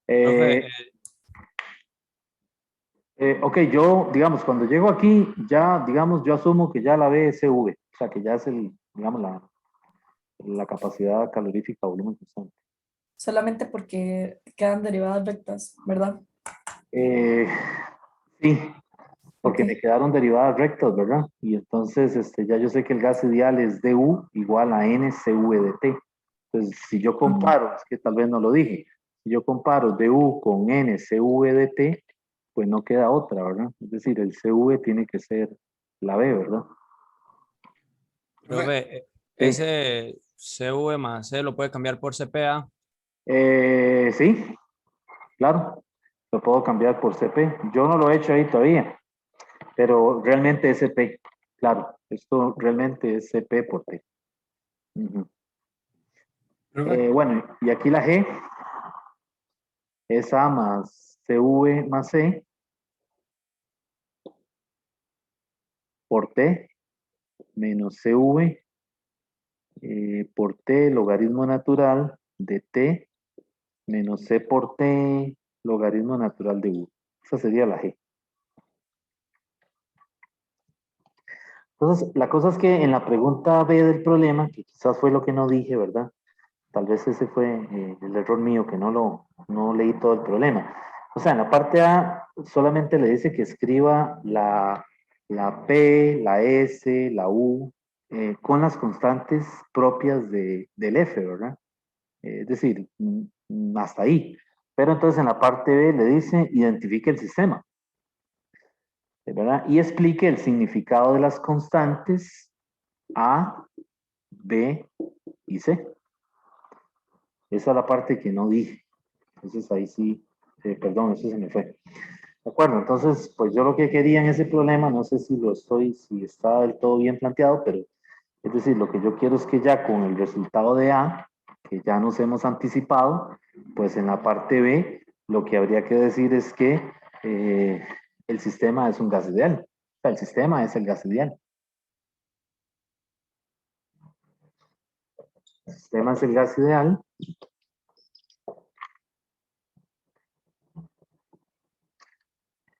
Speaker 5: Profe,
Speaker 1: Ok, yo, digamos, cuando llego aquí, ya, digamos, yo asumo que ya la B es CV, o sea, que ya es digamos, la capacidad calorífica volumen constante.
Speaker 6: Solamente porque quedan derivadas rectas, ¿verdad?
Speaker 1: Sí,
Speaker 6: Ok.
Speaker 1: porque me quedaron derivadas rectas, ¿verdad? Y entonces, ya yo sé que el gas ideal es du igual a NCV de T. Entonces, si yo comparo, es que tal vez no lo dije, si yo comparo du con NCV de T, pues no queda otra, ¿verdad? Es decir, el CV tiene que ser la B, ¿verdad?
Speaker 5: profe,
Speaker 1: Sí.
Speaker 5: ese CV más C lo puede cambiar por CPA.
Speaker 1: Sí, claro, lo puedo cambiar por CP. Yo no lo he hecho ahí todavía, pero realmente es CP. Claro, esto realmente es CP por T. Ujú.
Speaker 4: Profe,
Speaker 1: Bueno, y aquí la G es A más CV más C por T menos CV por T logaritmo natural de T menos C por T logaritmo natural de U. Esa sería la G. Entonces, la cosa es que en la pregunta B del problema, que quizás fue lo que no dije, ¿verdad? Tal vez ese fue el error mío, que no leí todo el problema. O sea, en la parte A solamente le dice que escriba la P, la S, la U, con las constantes propias del F, ¿verdad? Es decir, hasta ahí. Pero entonces en la parte B le dice, identifique el sistema, ¿verdad? Y explique el significado de las constantes A, B y C. Esa es la parte que no dije. Entonces ahí sí, perdón, eso se me fue. De acuerdo, entonces, pues yo lo que quería en ese problema, no sé si está del todo bien planteado, pero es decir, lo que yo quiero es que ya con el resultado de A, que ya nos hemos anticipado, pues en la parte B, lo que habría que decir es que el sistema es un gas ideal. O sea, el sistema es el gas ideal. El sistema es el gas ideal.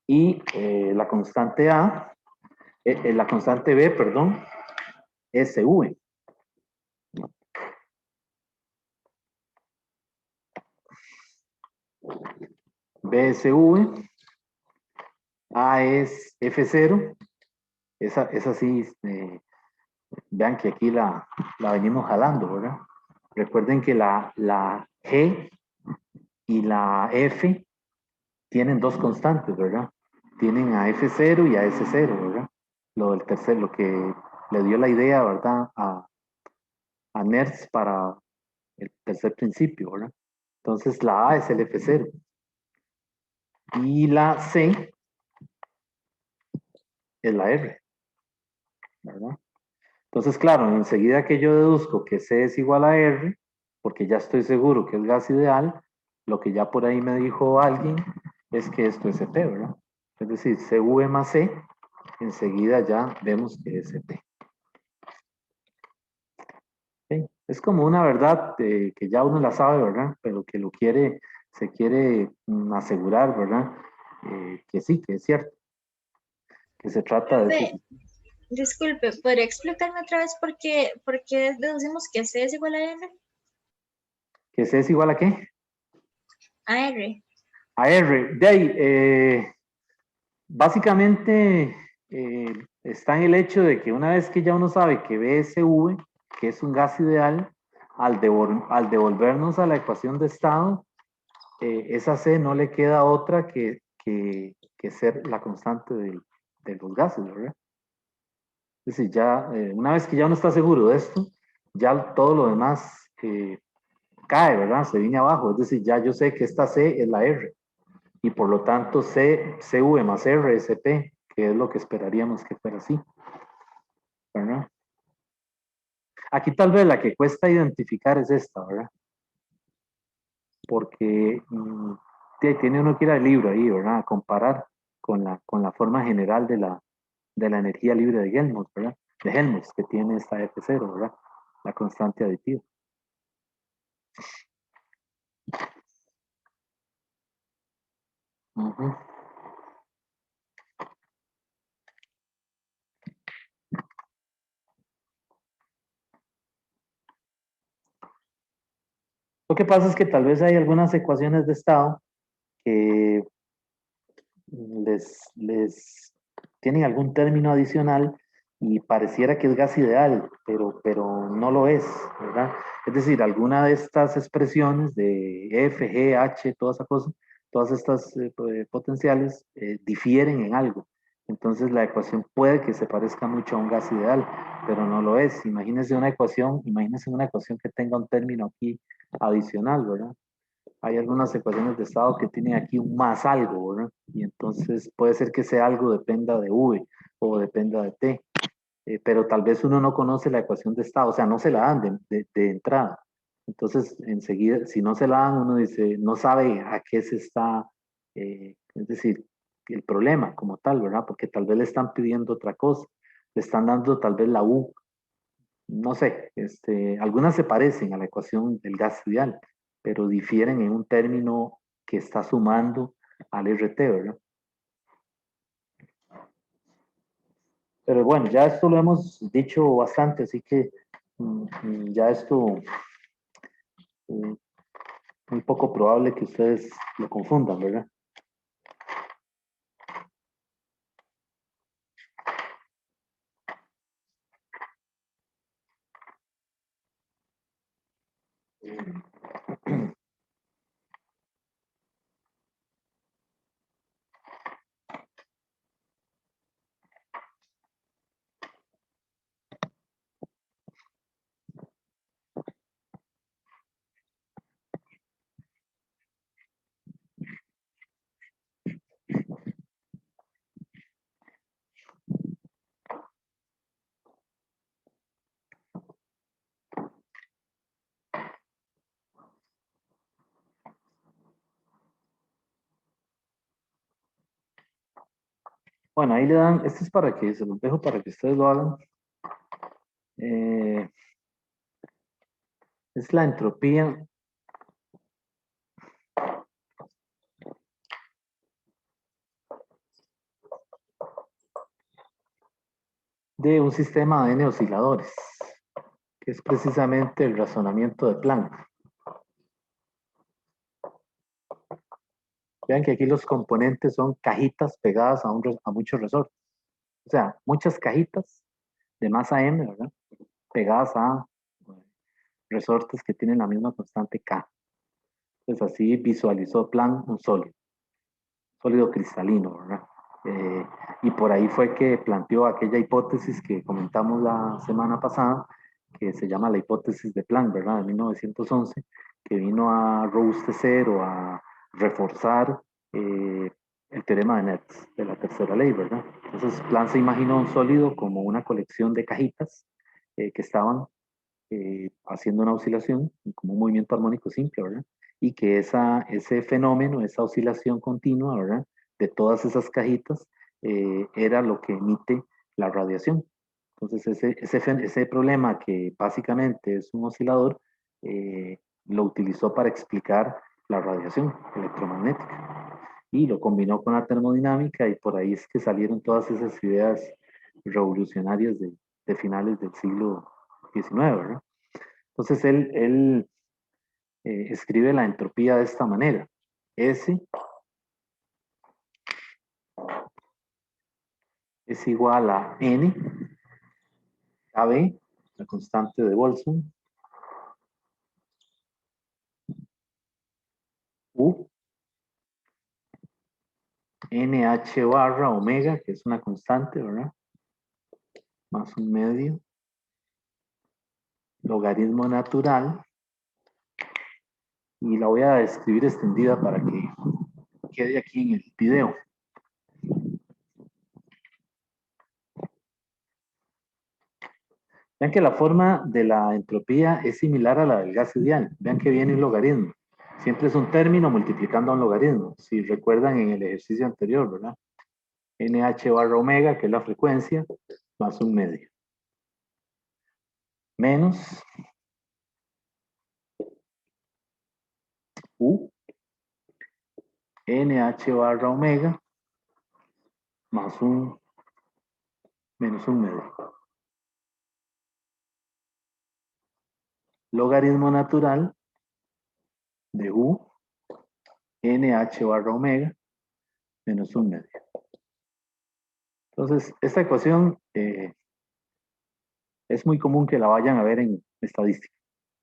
Speaker 1: Y la constante A, la constante B, perdón, es SV. BSV, A es F0, esa sí, vean que aquí la venimos jalando, ¿verdad? Recuerden que la G y la F tienen dos constantes, ¿verdad? Tienen a F0 y a S0, ¿verdad? Lo del tercer, lo que le dio la idea, ¿verdad? A NERS para el tercer principio, ¿verdad? Entonces la A es el F0 y la C es la R, ¿verdad? Entonces, claro, enseguida que yo deduzco que C es igual a R, porque ya estoy seguro que es gas ideal, lo que ya por ahí me dijo alguien es que esto es CP, ¿verdad? Es decir, CV más C, enseguida ya vemos que es CP. ¿Okay? Es como una verdad que ya uno la sabe, ¿verdad? Pero que se quiere asegurar, ¿verdad? Que sí, que es cierto, que se trata de
Speaker 7: Profe,
Speaker 1: eso.
Speaker 7: disculpe, ¿podría explicarme otra vez por qué deducimos que C es igual a R?
Speaker 1: ¿Que C es igual a qué?
Speaker 7: A R.
Speaker 1: A R. De ahí, básicamente está en el hecho de que una vez que ya uno sabe que BSV, que es un gas ideal, al devolvernos a la ecuación de estado, esa C no le queda otra que ser la constante de los gases, ¿verdad? Es decir, ya una vez que ya uno está seguro de esto, ya todo lo demás cae, ¿verdad? Se viene abajo. Es decir, ya yo sé que esta C es la R. Y por lo tanto CV más R es CP, que es lo que esperaríamos que fuera así, ¿verdad? Aquí tal vez la que cuesta identificar es esta, ¿verdad? Porque tiene uno que ir al libro ahí, ¿verdad? A comparar con la forma general de la energía libre de Helmholtz, ¿verdad? De Helmholtz, que tiene esta F0, ¿verdad? La constante aditiva. Uh-huh. Lo que pasa es que tal vez hay algunas ecuaciones de estado que les tienen algún término adicional y pareciera que es gas ideal, pero no lo es, ¿verdad? Es decir, alguna de estas expresiones de F, G, H, toda esa cosa, todas estas potenciales difieren en algo. Entonces la ecuación puede que se parezca mucho a un gas ideal, pero no lo es. Imagínense una ecuación que tenga un término aquí adicional, ¿verdad? Hay algunas ecuaciones de estado que tienen aquí un más algo, ¿verdad? Y entonces puede ser que ese algo dependa de V o dependa de T, pero tal vez uno no conoce la ecuación de estado, o sea, no se la dan de entrada. Entonces, enseguida, si no se la dan, uno dice, no sabe a qué se está, es decir, el problema como tal, ¿verdad? Porque tal vez le están pidiendo otra cosa, le están dando tal vez la U, no sé, algunas se parecen a la ecuación del gas ideal, pero difieren en un término que está sumando al RT, ¿verdad? Pero bueno, ya esto lo hemos dicho bastante, así que ya esto muy poco probable que ustedes lo confundan, ¿verdad? Bueno, ahí le dan, este es para que se los dejo para que ustedes lo hagan. Eh, es la entropía de un sistema de n osciladores, que es precisamente el razonamiento de Planck. Vean que aquí los componentes son cajitas pegadas a muchos resortes. O sea, muchas cajitas de masa m, ¿verdad? Pegadas a resortes que tienen la misma constante K. Pues así visualizó Planck un sólido cristalino, ¿verdad? Y por ahí fue que planteó aquella hipótesis que comentamos la semana pasada, que se llama la hipótesis de Planck, ¿verdad? De 1911, que vino a robustecer o a reforzar el teorema de Nernst, de la tercera ley, ¿verdad? Entonces Planck se imaginó un sólido como una colección de cajitas que estaban haciendo una oscilación, como un movimiento armónico simple, ¿verdad? Y que ese fenómeno, esa oscilación continua, ¿verdad? De todas esas cajitas, era lo que emite la radiación. Entonces, ese problema que básicamente es un oscilador, lo utilizó para explicar la radiación electromagnética y lo combinó con la termodinámica y por ahí es que salieron todas esas ideas revolucionarias de finales del siglo XIX, ¿verdad? Entonces él escribe la entropía de esta manera. S es igual a N, KB, la constante de Boltzmann, U, NH barra omega, que es una constante, ¿verdad? Más un medio, logaritmo natural, y la voy a escribir extendida para que quede aquí en el video. Vean que la forma de la entropía es similar a la del gas ideal. Vean que viene un logaritmo. Siempre es un término multiplicando a un logaritmo. Si recuerdan en el ejercicio anterior, ¿verdad? NH barra omega, que es la frecuencia, más un medio. Menos U, NH barra omega, más menos un medio. Logaritmo natural de U, NH barra omega, menos un medio. Entonces, esta ecuación es muy común que la vayan a ver en estadística.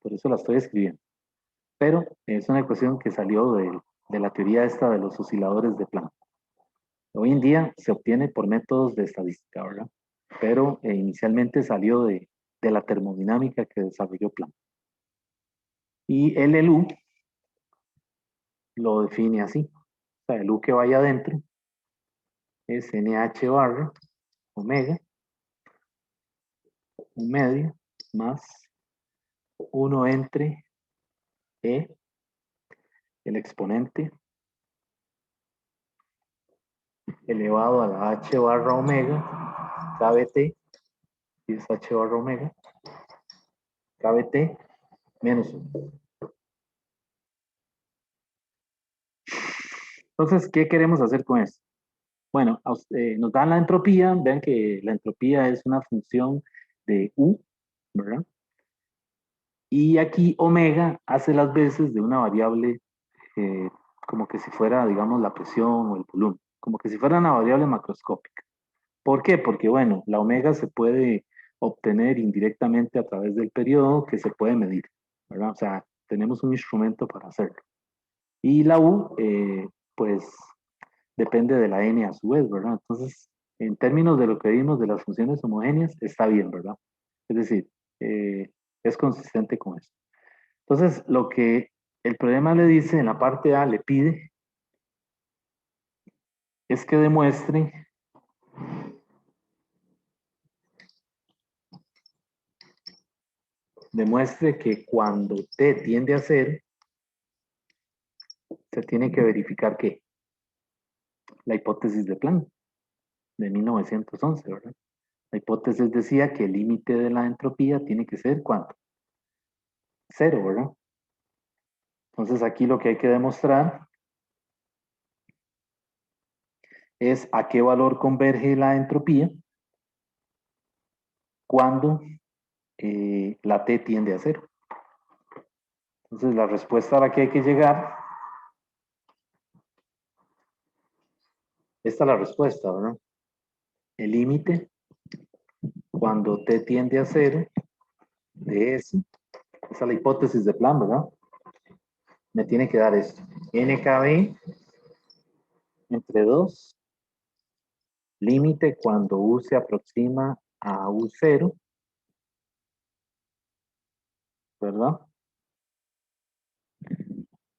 Speaker 1: Por eso la estoy escribiendo. Pero es una ecuación que salió de la teoría esta de los osciladores de Planck. Hoy en día se obtiene por métodos de estadística, ¿verdad? Pero inicialmente salió de la termodinámica que desarrolló Planck. Y el U lo define así. O sea, el U que vaya adentro es NH barra omega, un medio, más 1 entre E, el exponente elevado a la h barra omega, kbt, y es h barra omega, kbt menos 1. Entonces, ¿qué queremos hacer con esto? Bueno, nos dan la entropía, vean que la entropía es una función de U, ¿verdad? Y aquí omega hace las veces de una variable como que si fuera, digamos, la presión o el volumen, como que si fuera una variable macroscópica. ¿Por qué? Porque, bueno, la omega se puede obtener indirectamente a través del periodo que se puede medir, ¿verdad? O sea, tenemos un instrumento para hacerlo. Y la U, pues, depende de la n a su vez, ¿verdad? Entonces, en términos de lo que vimos de las funciones homogéneas, está bien, ¿verdad? Es decir, es consistente con eso. Entonces, lo que el problema le dice en la parte A, le pide, es que demuestre que cuando t tiende a 0, se tiene que verificar que la hipótesis de Planck de 1911, ¿verdad? La hipótesis decía que el límite de la entropía tiene que ser ¿cuánto? 0, ¿verdad? Entonces aquí lo que hay que demostrar es a qué valor converge la entropía cuando la t tiende a 0. Entonces la respuesta a la que hay que llegar, esta es la respuesta, ¿verdad? El límite cuando t tiende a 0 de S, esa es la hipótesis de Planck, ¿verdad? Me tiene que dar esto, nkb entre 2, límite cuando U se aproxima a U0, ¿verdad?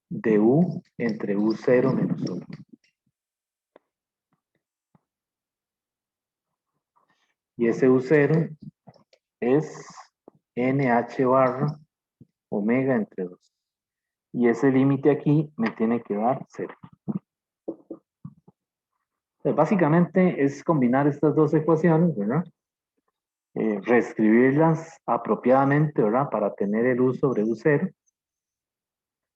Speaker 1: De U entre U0 menos 1. Y ese U0 es NH barra omega entre 2. Y ese límite aquí me tiene que dar 0. Pues básicamente es combinar estas dos ecuaciones, ¿verdad? Reescribirlas apropiadamente, ¿verdad? Para tener el U sobre U0.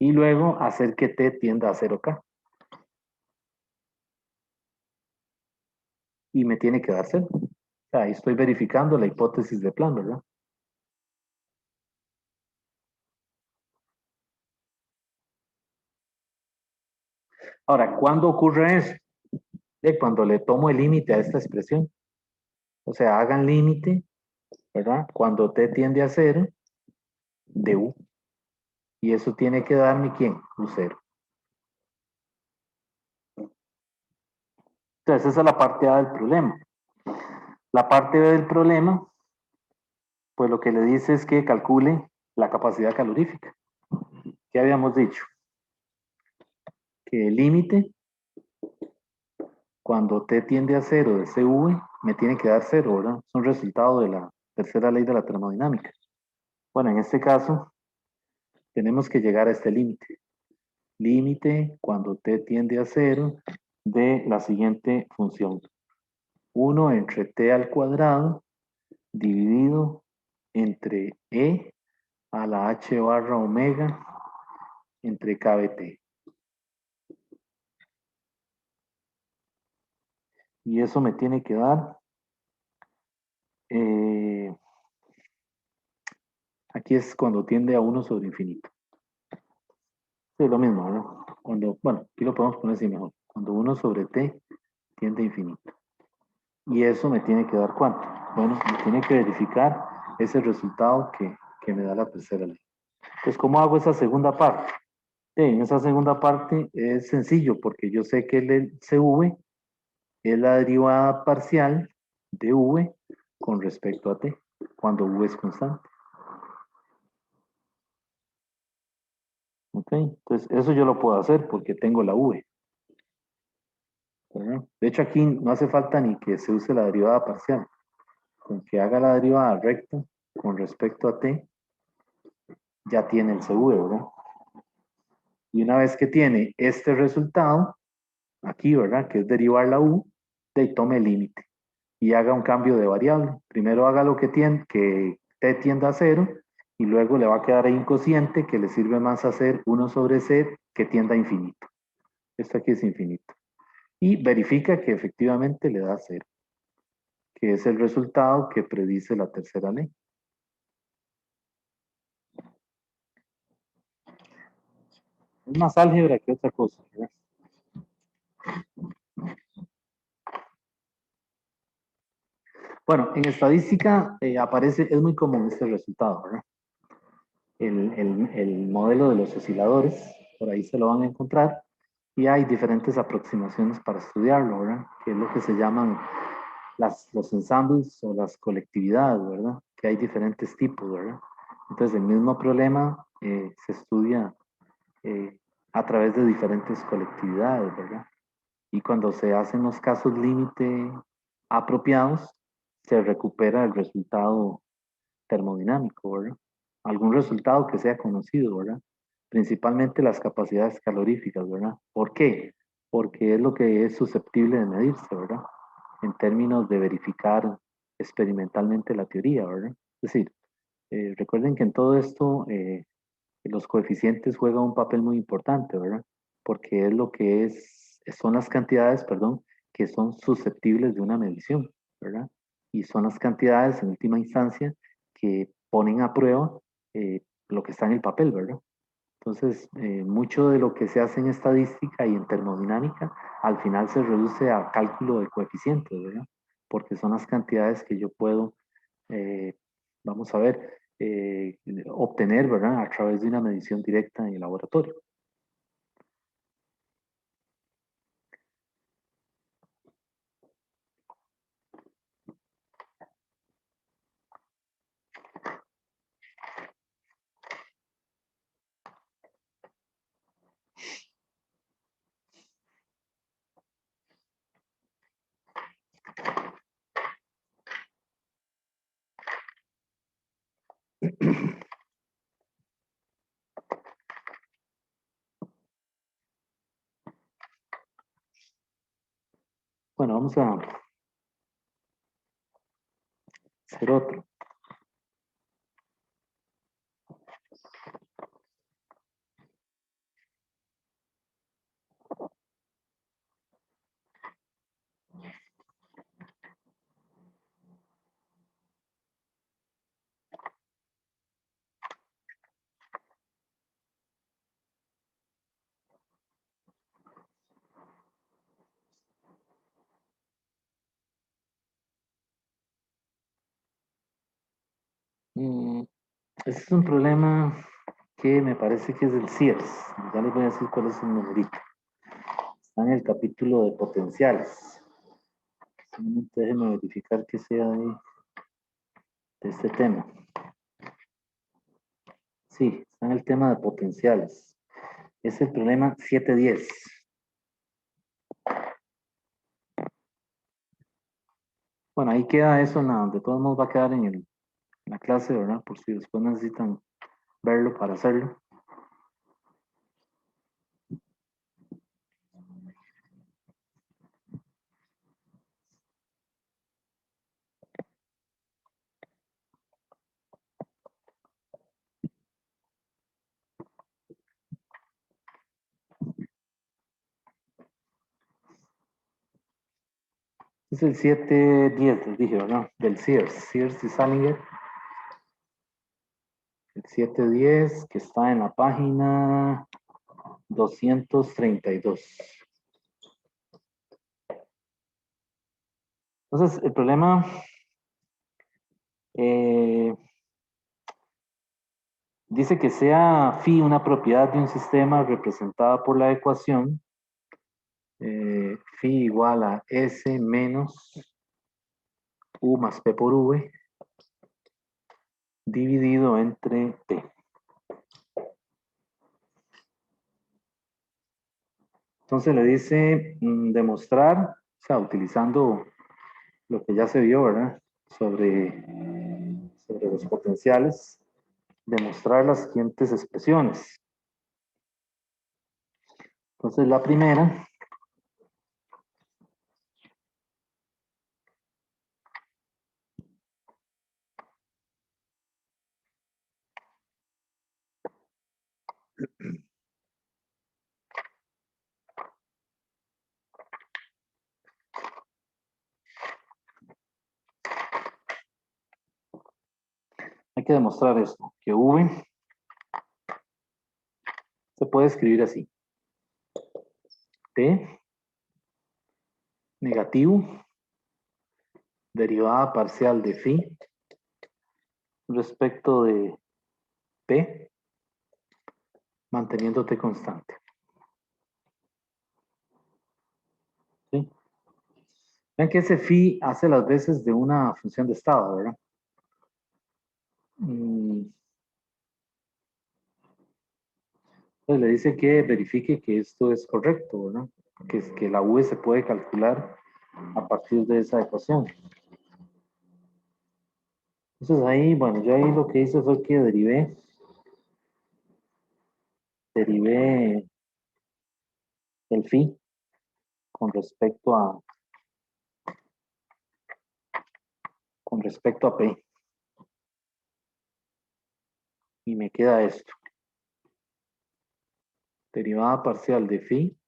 Speaker 1: Y luego hacer que T tienda a 0K. Y me tiene que dar 0. O sea, ahí estoy verificando la hipótesis de Planck, ¿verdad? Ahora, ¿cuándo ocurre eso? Cuando le tomo el límite a esta expresión. O sea, hagan límite, ¿verdad? Cuando t tiende a 0 de u. Y eso tiene que darme, ¿quién? U0. Entonces, esa es la parte A del problema. La parte B del problema, pues lo que le dice es que calcule la capacidad calorífica. ¿Qué habíamos dicho? Que el límite, cuando t tiende a 0 de CV, me tiene que dar 0, ¿verdad? Es un resultado de la tercera ley de la termodinámica. Bueno, en este caso, tenemos que llegar a este límite. Límite cuando t tiende a 0 de la siguiente función. 1 entre t al cuadrado dividido entre e a la h barra omega entre kbt. Y eso me tiene que dar, aquí es cuando tiende a 1 sobre infinito. Es lo mismo, ¿no? Bueno, aquí lo podemos poner así mejor. Cuando 1 sobre t tiende a infinito. Y eso me tiene que dar ¿cuánto? Bueno, me tiene que verificar ese resultado que me da la tercera ley. Entonces, ¿cómo hago esa segunda parte? En esa segunda parte es sencillo porque yo sé que el CV es la derivada parcial de V con respecto a t, cuando V es constante. ¿Ok? Entonces, eso yo lo puedo hacer porque tengo la V. ¿Verdad? De hecho, aquí no hace falta ni que se use la derivada parcial. Con que haga la derivada recta con respecto a t, ya tiene el CV, ¿verdad? Y una vez que tiene este resultado, aquí, ¿verdad? Que es derivar la u, de tome el límite y haga un cambio de variable. Primero haga lo que t tienda a 0 y luego le va a quedar ahí un cociente que le sirve más hacer 1 sobre c que tienda a infinito. Esto aquí es infinito. Y verifica que efectivamente le da 0, que es el resultado que predice la tercera ley. Es más álgebra que otra cosa, ¿verdad? Bueno, en estadística aparece, es muy común este resultado, ¿verdad? El modelo de los osciladores, por ahí se lo van a encontrar, y hay diferentes aproximaciones para estudiarlo, ¿verdad? Que es lo que se llaman los ensembles o las colectividades, ¿verdad? Que hay diferentes tipos, ¿verdad? Entonces, el mismo problema se estudia a través de diferentes colectividades, ¿verdad? Y cuando se hacen los casos límite apropiados, se recupera el resultado termodinámico, ¿verdad? Algún resultado que sea conocido, ¿verdad? Principalmente las capacidades caloríficas, ¿verdad? ¿Por qué? Porque es lo que es susceptible de medirse, ¿verdad? En términos de verificar experimentalmente la teoría, ¿verdad? Es decir, recuerden que en todo esto los coeficientes juegan un papel muy importante, ¿verdad? Porque es lo que son las cantidades, perdón, que son susceptibles de una medición, ¿verdad? Y son las cantidades, en última instancia, que ponen a prueba lo que está en el papel, ¿verdad? Entonces, mucho de lo que se hace en estadística y en termodinámica, al final se reduce a cálculo de coeficientes, ¿verdad? Porque son las cantidades que yo puedo, vamos a ver, obtener, ¿verdad? A través de una medición directa en el laboratorio. Bueno, vamos a hacer otro. Este es un problema que me parece que es del CIERS. Ya les voy a decir cuál es el numerito. Está en el capítulo de potenciales. Solamente déjenme verificar que sea de este tema. Sí, está en el tema de potenciales. Es el problema 710. Bueno, ahí queda eso, de todos modos va a quedar en la clase, ¿verdad? Por si después necesitan verlo para hacerlo. Es el 710, les dije, ¿verdad? Del Sears y Salinger. El 710 que está en la página 232. Entonces, el problema dice que sea phi una propiedad de un sistema representada por la ecuación phi igual a S menos U más P por V dividido entre P. Entonces le dice demostrar, o sea, utilizando lo que ya se vio, ¿verdad? Sobre los potenciales, demostrar las siguientes expresiones. Entonces la primera hay que demostrar esto, que V se puede escribir así. T negativo, derivada parcial de phi respecto de P, manteniendo T constante. ¿Sí? Vean que ese phi hace las veces de una función de estado, ¿verdad? Entonces le dice que verifique que esto es correcto, ¿verdad? Que es que la V se puede calcular a partir de esa ecuación. Entonces ahí, bueno, yo ahí lo que hice fue que derivé el phi con respecto a P. Y me queda esto. Derivada parcial de phi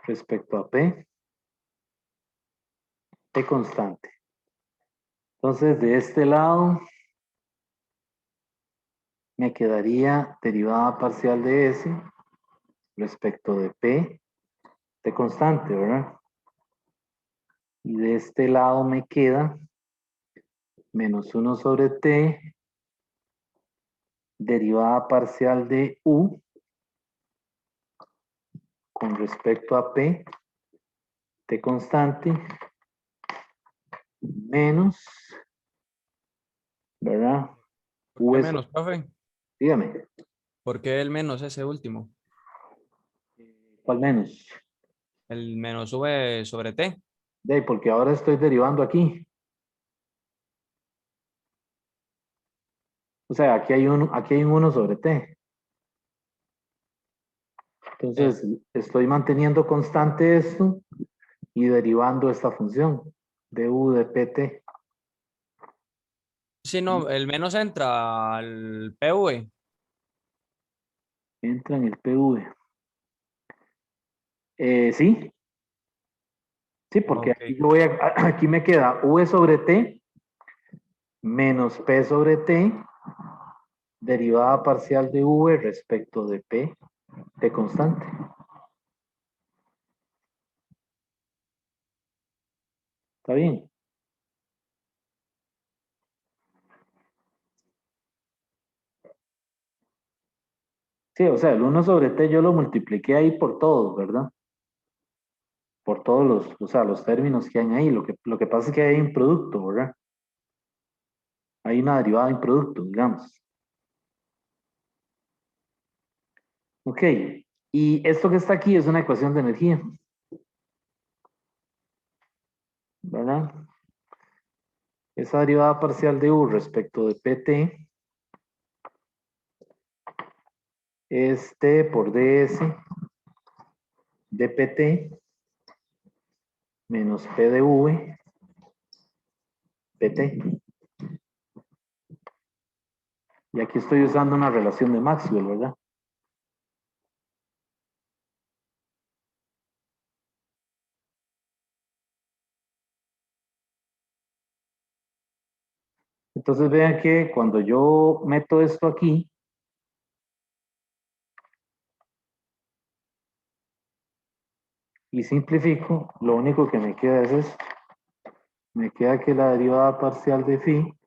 Speaker 1: respecto a P, T constante. Entonces, de este lado, me quedaría derivada parcial de S respecto de P, T constante, ¿verdad? Y de este lado me queda menos 1 sobre T, derivada parcial de U con respecto a P, T constante, menos, ¿verdad?
Speaker 5: ¿Por qué
Speaker 1: U
Speaker 5: menos, profe?
Speaker 1: dígame,
Speaker 5: ¿Por qué el menos ese último?
Speaker 1: ¿cuál menos?
Speaker 5: El menos V sobre T.
Speaker 1: De ahí, porque ahora estoy derivando aquí. O sea, aquí hay un 1 sobre T. Entonces, estoy manteniendo constante esto y derivando esta función de U de PT.
Speaker 5: Sí, no, el menos entra al PV.
Speaker 1: Entra en el PV. Sí, sí, porque
Speaker 5: Ok.
Speaker 1: aquí, aquí me queda V sobre T menos P sobre T, derivada parcial de V respecto de P, T constante. ¿Está bien? Sí, o sea, el 1 sobre T yo lo multipliqué ahí por todos, ¿verdad? Por todos o sea, los términos que hay ahí. Lo que pasa es que hay un producto, ¿verdad? Hay una derivada en producto, digamos. Ok, y esto que está aquí es una ecuación de energía, ¿verdad? Esa derivada parcial de U respecto de PT es T por ds de PT menos P de V PT. Y aquí estoy usando una relación de Maxwell, ¿verdad? Entonces vean que cuando yo meto esto aquí, y simplifico, lo único que me queda es esto. Me queda que la derivada parcial de phi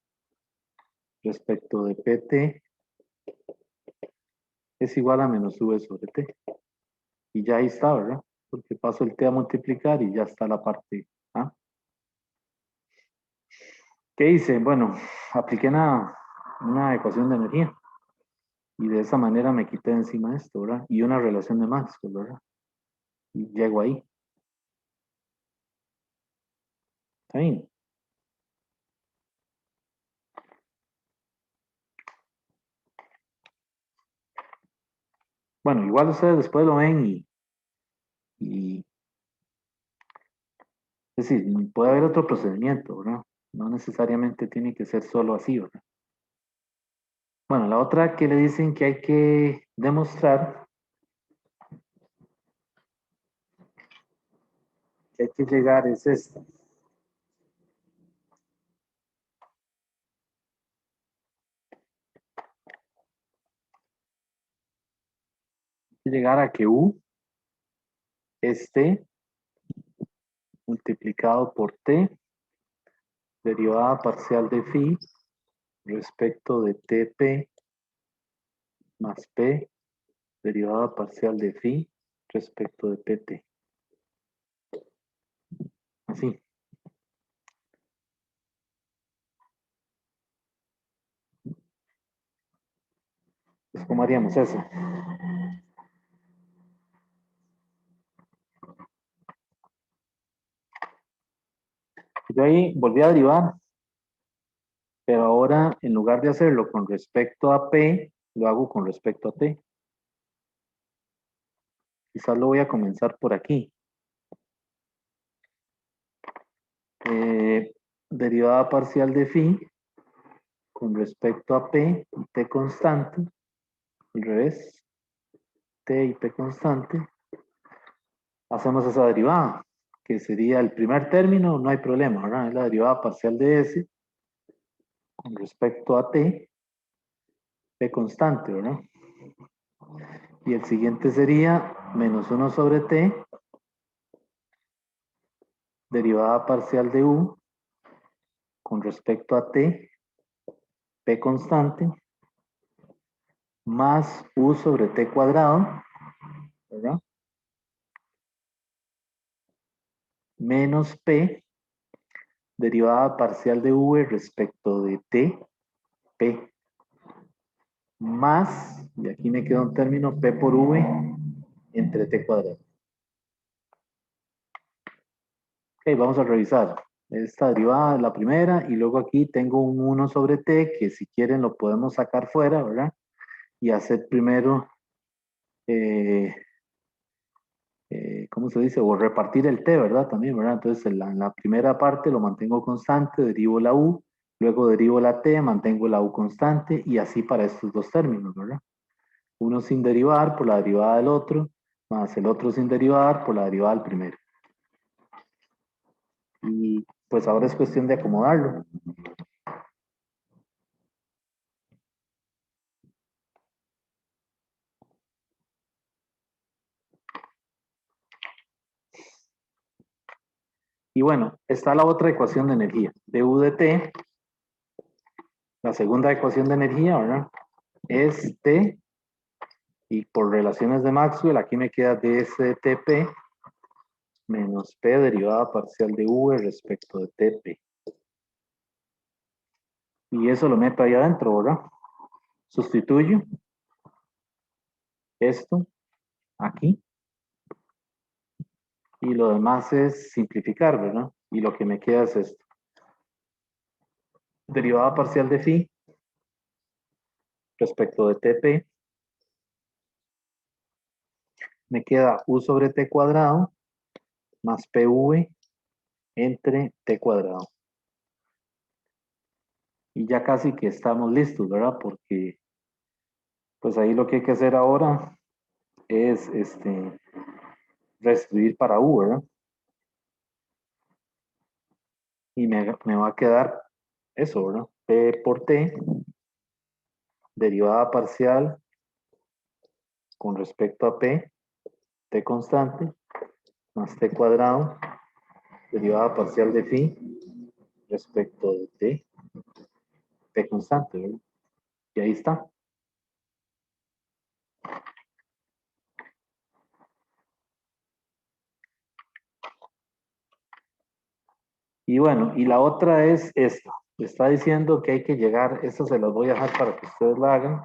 Speaker 1: respecto de pt es igual a menos v sobre t. Y ya ahí está, ¿verdad? Porque paso el t a multiplicar y ya está la parte A. ¿Qué hice? Bueno, apliqué una ecuación de energía. Y de esa manera me quité encima esto, ¿verdad? Y una relación de Maxwell, ¿verdad? Y llego ahí. ¿Está bien? bueno, igual ustedes después lo ven y es decir, puede haber otro procedimiento, ¿verdad? No necesariamente tiene que ser solo así, ¿verdad? Bueno, la otra que le dicen que hay que demostrar, que hay que llegar es esta. Hay que llegar a que U es T multiplicado por T, derivada parcial de phi respecto de TP más P, derivada parcial de phi respecto de PT. Así. Pues, ¿cómo haríamos eso? Yo ahí volví a derivar, pero ahora en lugar de hacerlo con respecto a P, lo hago con respecto a T. Quizás lo voy a comenzar por aquí. Derivada parcial de phi con respecto a P y T constante, al revés, T y P constante, hacemos esa derivada, que sería el primer término, no hay problema, ¿verdad? Es la derivada parcial de S con respecto a T, P constante, ¿verdad? Y el siguiente sería menos 1 sobre T, derivada parcial de U con respecto a T, P constante, más U sobre T cuadrado, ¿verdad? Menos P, derivada parcial de V respecto de T, P, más, y aquí me queda un término, P por V entre T cuadrado. Ok, vamos a revisar. Esta derivada es la primera, y luego aquí tengo un 1 sobre T, que si quieren lo podemos sacar fuera, ¿verdad? Y hacer primero, ¿cómo se dice? O repartir el T, ¿verdad? También, ¿verdad? Entonces en la primera parte lo mantengo constante, derivo la U, luego derivo la T, mantengo la U constante, y así para estos dos términos, ¿verdad? Uno sin derivar por la derivada del otro, más el otro sin derivar por la derivada del primero. Y pues ahora es cuestión de acomodarlo. Y bueno, está la otra ecuación de energía, du de T, la segunda ecuación de energía, ¿verdad? Es T, y por relaciones de Maxwell, aquí me queda ds de Tp menos P derivada parcial de V respecto de Tp. Y eso lo meto ahí adentro, ¿verdad? Sustituyo esto aquí. Y lo demás es simplificar, ¿verdad? Y lo que me queda es esto. Derivada parcial de phi respecto de Tp. Me queda U sobre T cuadrado más PV entre T cuadrado. Y ya casi que estamos listos, ¿verdad? Porque pues ahí lo que hay que hacer ahora es restituir para U, ¿verdad? Y me va a quedar eso, ¿verdad? P por T, derivada parcial con respecto a P, T constante, más T cuadrado, derivada parcial de phi respecto de T, T constante, ¿verdad? Y ahí está. Y bueno, y la otra es esta. Está diciendo que hay que llegar, esto se los voy a dejar para que ustedes lo hagan.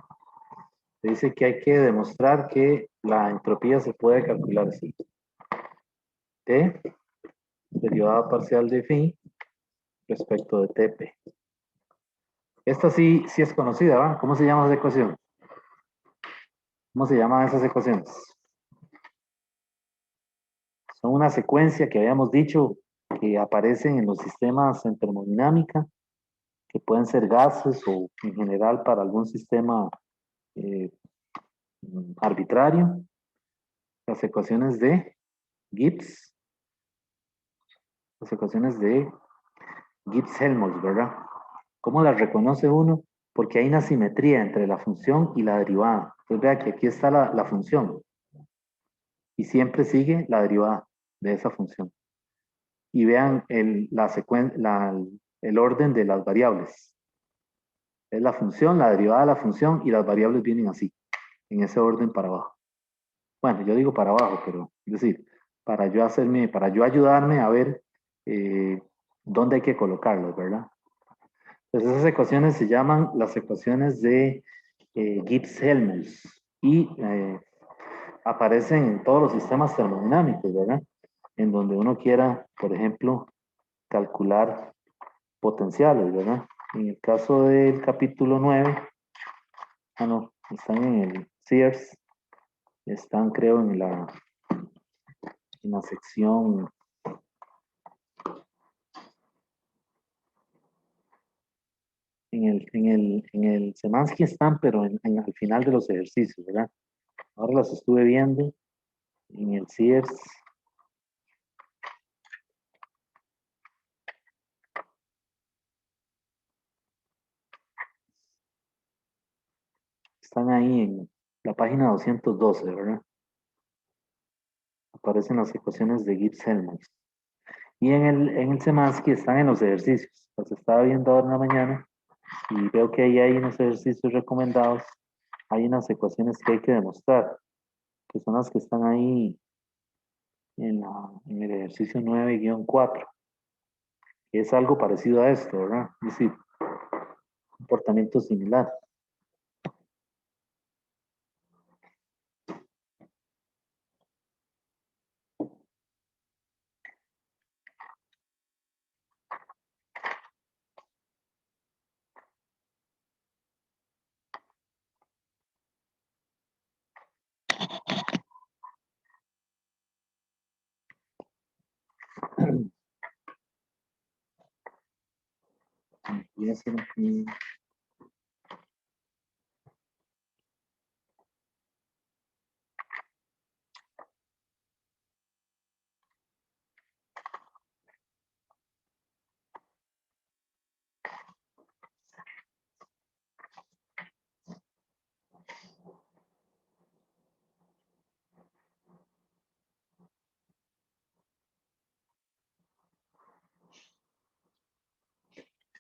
Speaker 1: Dice que hay que demostrar que la entropía se puede calcular así. T, derivada parcial de phi respecto de Tp. Esta sí es conocida, ¿va? ¿Cómo se llama esa ecuación? ¿Cómo se llaman esas ecuaciones? Son una secuencia que habíamos dicho que aparecen en los sistemas en termodinámica, que pueden ser gases o en general para algún sistema eh, arbitrario. Las ecuaciones de Gibbs, las ecuaciones de Gibbs-Helmholtz, ¿verdad? ¿Cómo las reconoce uno? Porque hay una simetría entre la función y la derivada. Entonces vea que aquí está la función y siempre sigue la derivada de esa función. Y vean el orden de las variables. Es la función, la derivada de la función y las variables vienen así, en ese orden para abajo. Bueno, yo digo para abajo, pero es decir, para yo ayudarme a ver dónde hay que colocarlos, ¿verdad? Entonces esas ecuaciones se llaman las ecuaciones de Gibbs-Helmholtz y aparecen en todos los sistemas termodinámicos, ¿verdad? En donde uno quiera, por ejemplo, calcular potenciales, ¿verdad? En el caso del capítulo 9, no, están en el Sears, están creo en la sección en el Semansky están, pero al final de los ejercicios, ¿verdad? Ahora las estuve viendo en el Sears. Están ahí en la página 212, ¿verdad? Aparecen las ecuaciones de Gibbs-Helmholtz. Y en el Semansky están en los ejercicios. Los estaba viendo ahora en la mañana y veo que ahí hay unos ejercicios recomendados. Hay unas ecuaciones que hay que demostrar, que son las que están ahí en el ejercicio 9-4, que es algo parecido a esto, ¿verdad? Es decir, comportamiento similar. Voy a hacer aquí.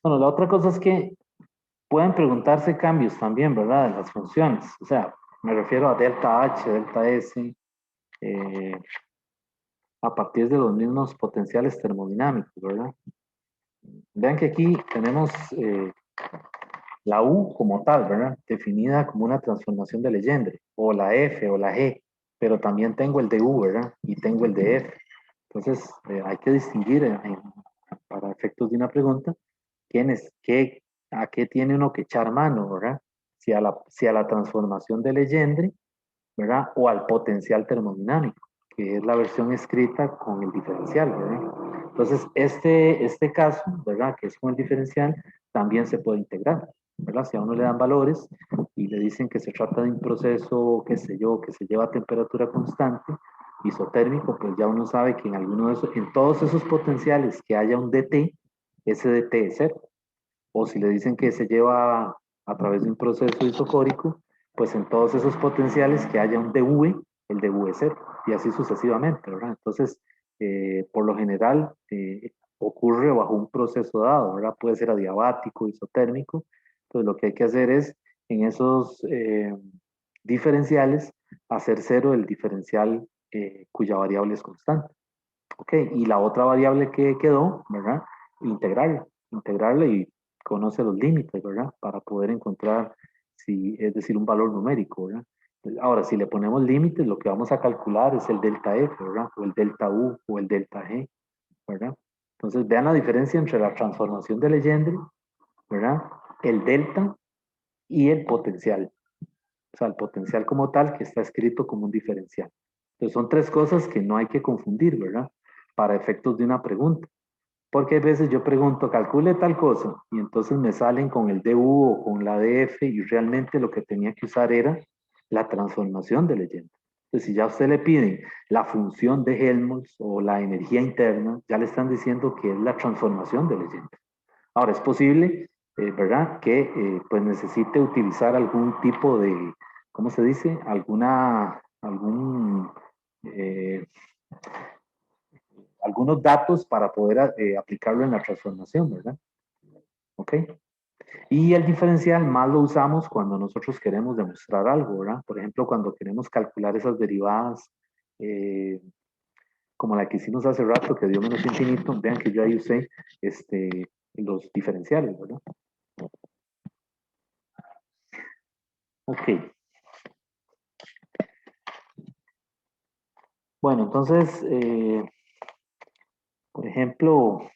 Speaker 1: Bueno, la otra cosa es que pueden preguntarse cambios también, ¿verdad? En las funciones. O sea, me refiero a delta H, delta S, a partir de los mismos potenciales termodinámicos, ¿verdad? Vean que aquí tenemos la U como tal, ¿verdad? Definida como una transformación de Legendre, o la F o la G, pero también tengo el de U, ¿verdad? Y tengo el de F. Entonces, hay que distinguir para efectos de una pregunta a qué tiene uno que echar mano, ¿verdad? Si a la transformación de Legendre, ¿verdad? O al potencial termodinámico, que es la versión escrita con el diferencial, ¿verdad? Entonces, este caso, ¿verdad? Que es con el diferencial, también se puede integrar, ¿verdad? Si a uno le dan valores y le dicen que se trata de un proceso, qué sé yo, que se lleva a temperatura constante, isotérmico, pues ya uno sabe que en todos esos potenciales que haya un dt, ese dt es cero. O si le dicen que se lleva a través de un proceso isocórico, pues en todos esos potenciales que haya un dv, el dv es cero, y así sucesivamente, ¿verdad? Entonces, por lo general, ocurre bajo un proceso dado, ¿verdad? Puede ser adiabático, isotérmico. Entonces, lo que hay que hacer es, en esos diferenciales, hacer cero el diferencial cuya variable es constante. ¿Ok? Y la otra variable que quedó, ¿verdad? Integrarla y conoce los límites, ¿verdad? Para poder encontrar, es decir, un valor numérico, ¿verdad? Ahora, si le ponemos límites, lo que vamos a calcular es el delta F, ¿verdad? O el delta U o el delta G, ¿verdad? Entonces, vean la diferencia entre la transformación de Legendre, ¿verdad? El delta y el potencial. sea, el potencial como tal que está escrito como un diferencial. Entonces son tres cosas que no hay que confundir, ¿verdad? Para efectos de una pregunta. Porque a veces yo pregunto, calcule tal cosa, y entonces me salen con el DU o con la DF, y realmente lo que tenía que usar era la transformación de leyenda. Entonces, si ya a usted le piden la función de Helmholtz o la energía interna, ya le están diciendo que es la transformación de leyenda. Ahora, es posible, ¿verdad?, que pues necesite utilizar algún tipo de, ¿cómo se dice? Algunos datos para poder aplicarlo en la transformación, ¿verdad? ¿Ok? Y el diferencial más lo usamos cuando nosotros queremos demostrar algo, ¿verdad? Por ejemplo, cuando queremos calcular esas derivadas, como la que hicimos hace rato, que dio menos infinito, vean que yo ahí usé los diferenciales, ¿verdad? Ok. Bueno, entonces, por ejemplo,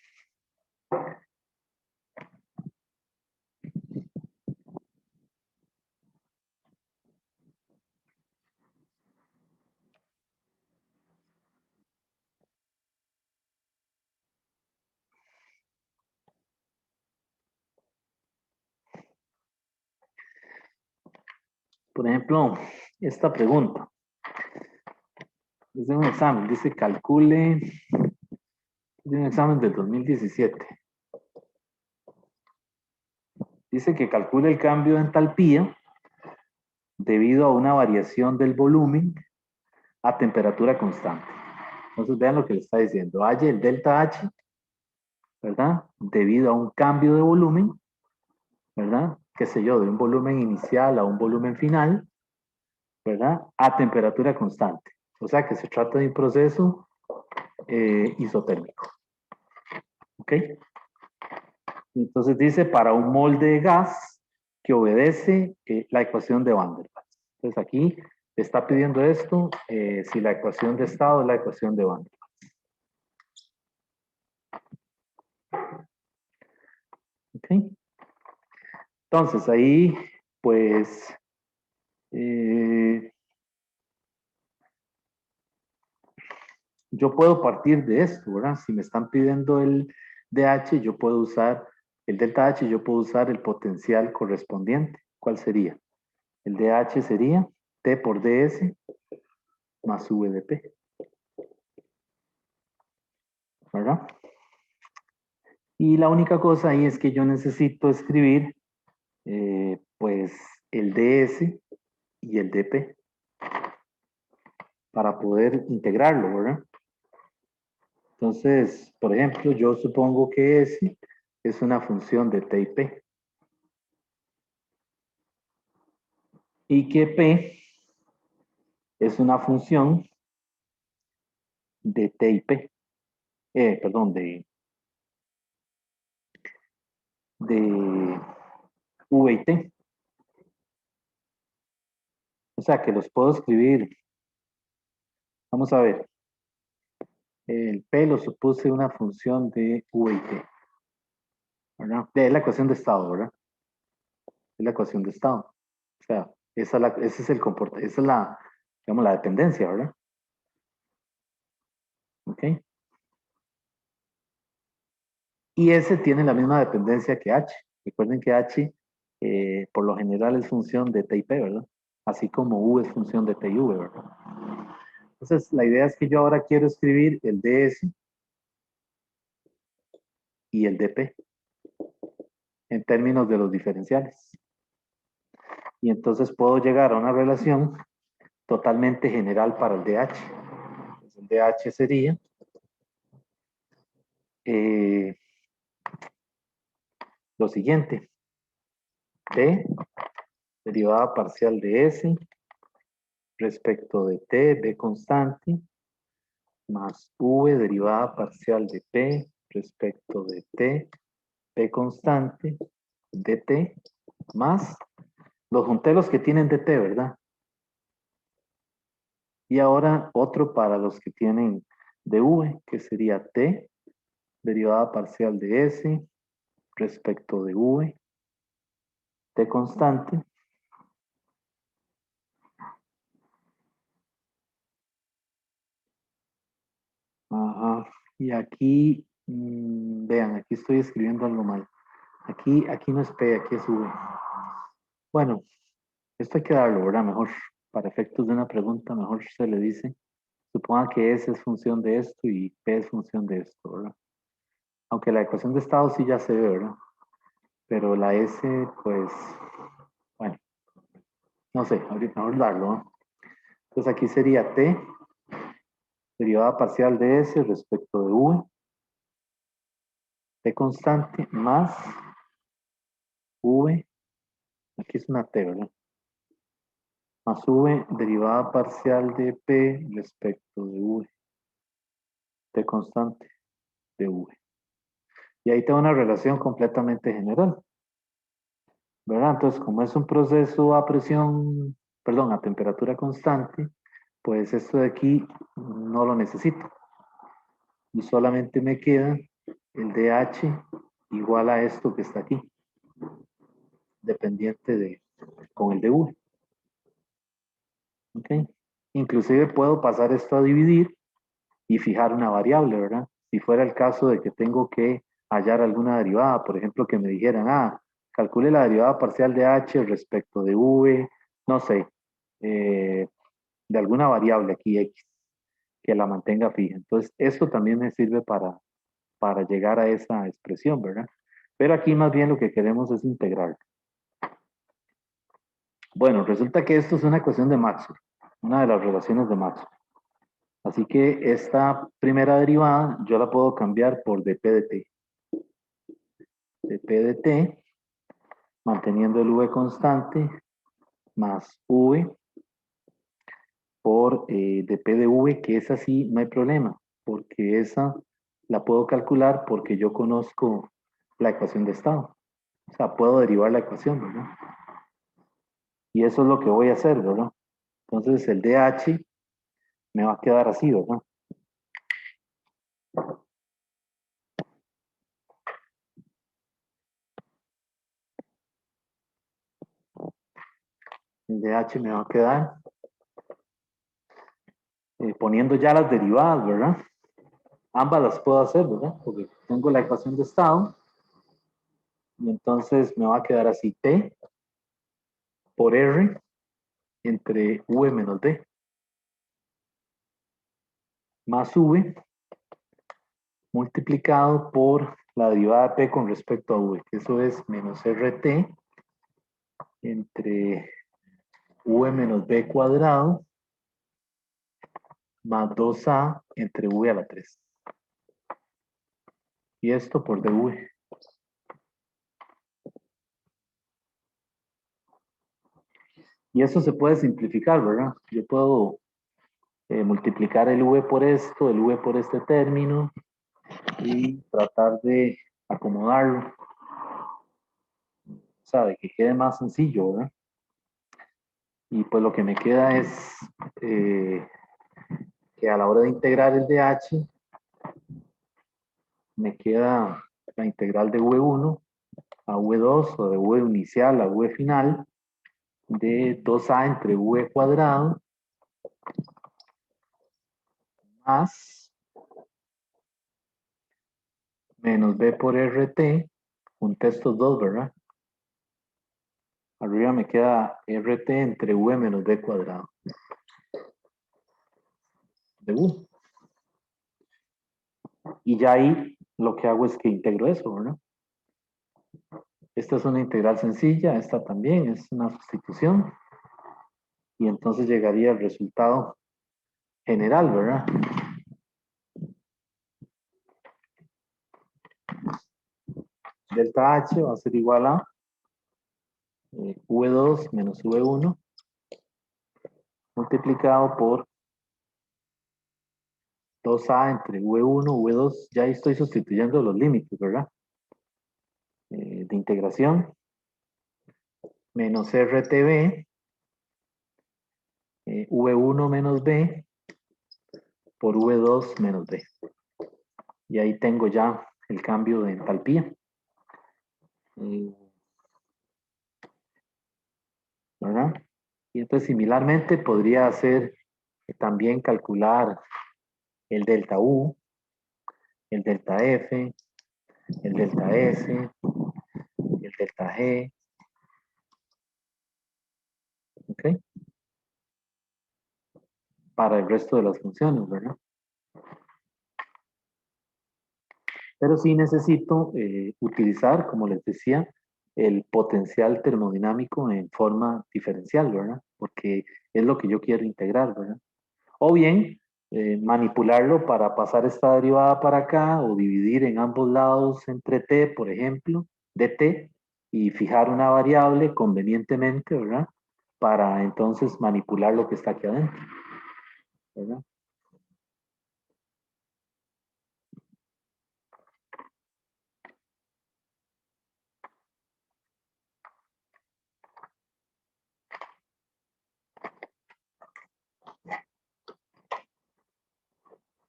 Speaker 1: esta pregunta. Es de un examen, dice calcule, es de un examen del 2017. Dice que calcule el cambio de entalpía debido a una variación del volumen a temperatura constante. Entonces vean lo que le está diciendo. Halle el delta H, ¿verdad? Debido a un cambio de volumen, ¿verdad? Qué sé yo, de un volumen inicial a un volumen final, ¿verdad? A temperatura constante. O sea que se trata de un proceso isotérmico. ¿Ok? Entonces dice para un molde de gas que obedece la ecuación de Van der Waals. Entonces aquí está pidiendo esto, si la ecuación de estado es la ecuación de Van der Waals. ¿Ok? Entonces ahí, pues, yo puedo partir de esto, ¿verdad? Si me están pidiendo el DH, yo puedo usar el delta H, yo puedo usar el potencial correspondiente. ¿Cuál sería? El DH sería T por DS más V de P. ¿Verdad? Y la única cosa ahí es que yo necesito escribir, pues, el DS y el DP para poder integrarlo, ¿verdad? Entonces, por ejemplo, yo supongo que S es una función de T y P. Y que P es una función de T y P. Perdón, de V y T. O sea, que los puedo escribir. Vamos a ver. El P lo supuse una función de V y T. ¿Verdad? Es la ecuación de estado, ¿verdad? Es la ecuación de estado. O sea, ese es el comportamiento, esa es la, digamos, la dependencia, ¿verdad? ¿Ok? Y S tiene la misma dependencia que H. Recuerden que H, por lo general, es función de T y P, ¿verdad? Así como U es función de T y V, ¿verdad? Entonces, la idea es que yo ahora quiero escribir el DS y el DP en términos de los diferenciales. Y entonces puedo llegar a una relación totalmente general para el DH. Entonces, el DH sería lo siguiente. T, derivada parcial de S, respecto de T, B constante, más V, derivada parcial de P, respecto de T, P constante, dt, más los junté los que tienen dt, ¿verdad? Y ahora otro para los que tienen dv, que sería t, derivada parcial de s, respecto de v, t constante, Ajá. Y aquí, vean, aquí estoy escribiendo algo mal. Aquí no es P, aquí es V. Bueno, esto hay que darlo, ¿verdad? Mejor, para efectos de una pregunta, mejor se le dice. Suponga que S es función de esto y P es función de esto, ¿verdad? Aunque la ecuación de estado sí ya se ve, ¿verdad? Pero la S, pues, bueno, no sé, ahorita mejor darlo, ¿no? Entonces aquí sería T, derivada parcial de S respecto de V, T constante más V, aquí es una T, ¿verdad? Más V, derivada parcial de P respecto de V, T constante de V. Y ahí tengo una relación completamente general, ¿verdad? Entonces, como es un proceso a presión, perdón, a temperatura constante, pues esto de aquí no lo necesito. Y solamente me queda el DH igual a esto que está aquí, dependiente de, con el de V. ¿Ok? Inclusive puedo pasar esto a dividir y fijar una variable, ¿verdad? Si fuera el caso de que tengo que hallar alguna derivada, por ejemplo, que me dijeran, calcule la derivada parcial de h respecto de v, no sé, de alguna variable aquí x, que la mantenga fija. Entonces, esto también me sirve para llegar a esa expresión, ¿verdad? Pero aquí más bien lo que queremos es integrar. Bueno, resulta que esto es una ecuación de Maxwell, una de las relaciones de Maxwell. Así que esta primera derivada yo la puedo cambiar por dp de t. dp de t, manteniendo el v constante, más v por dp de v, que es así, no hay problema, porque esa la puedo calcular porque yo conozco la ecuación de estado. O sea, puedo derivar la ecuación, ¿verdad? Y eso es lo que voy a hacer, ¿verdad? Entonces el dh me va a quedar así, ¿verdad? El dh me va a quedar poniendo ya las derivadas, ¿verdad? Ambas las puedo hacer, ¿verdad? Porque tengo la ecuación de estado y entonces me va a quedar así T por R entre V menos D más V multiplicado por la derivada de P con respecto a V, que eso es menos RT entre V menos B cuadrado más 2A entre V a la 3. Y esto por dV. Y eso se puede simplificar, ¿verdad? Yo puedo multiplicar el V por esto, el V por este término y tratar de acomodarlo. O sea, de que quede más sencillo, ¿verdad? Y pues lo que me queda es que a la hora de integrar el dH, me queda la integral de V1 a V2 o de V inicial a V final de 2A entre V cuadrado más menos B por RT, junté estos dos, ¿verdad? Arriba me queda RT entre V menos B cuadrado de V. Y ya ahí lo que hago es que integro eso, ¿verdad? Esta es una integral sencilla, esta también es una sustitución. Y entonces llegaría el resultado general, ¿verdad? Delta H va a ser igual a V2 menos V1 multiplicado por 2A entre V1, V2. Ya ahí estoy sustituyendo los límites, ¿verdad? De integración. Menos RTB, V1 menos B por V2 menos B. Y ahí tengo ya el cambio de entalpía. ¿Verdad? Y entonces similarmente podría hacer también calcular el delta U, el delta F, el delta S, el delta G, ¿ok? Para el resto de las funciones, ¿verdad? Pero sí necesito utilizar, como les decía, el potencial termodinámico en forma diferencial, ¿verdad? Porque es lo que yo quiero integrar, ¿verdad? O bien manipularlo para pasar esta derivada para acá o dividir en ambos lados entre t, por ejemplo, dt, y fijar una variable convenientemente, ¿verdad? Para entonces manipular lo que está aquí adentro, ¿verdad?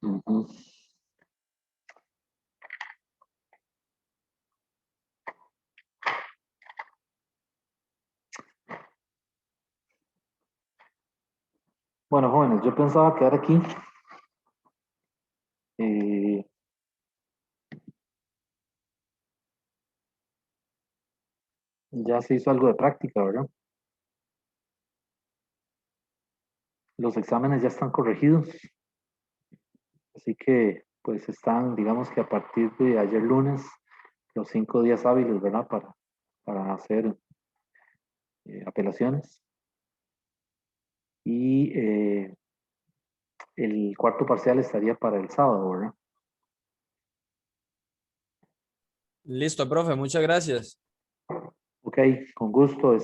Speaker 1: Ujú. Bueno, jóvenes, yo pensaba quedar aquí. Eh, ya se hizo algo de práctica, ¿verdad? Los exámenes ya están corregidos, así que pues están, digamos que a partir de ayer lunes, los 5 días hábiles, ¿verdad? Para hacer apelaciones. Y el cuarto parcial estaría para el sábado, ¿verdad?
Speaker 5: Listo, profe, muchas gracias.
Speaker 1: Ok, con gusto.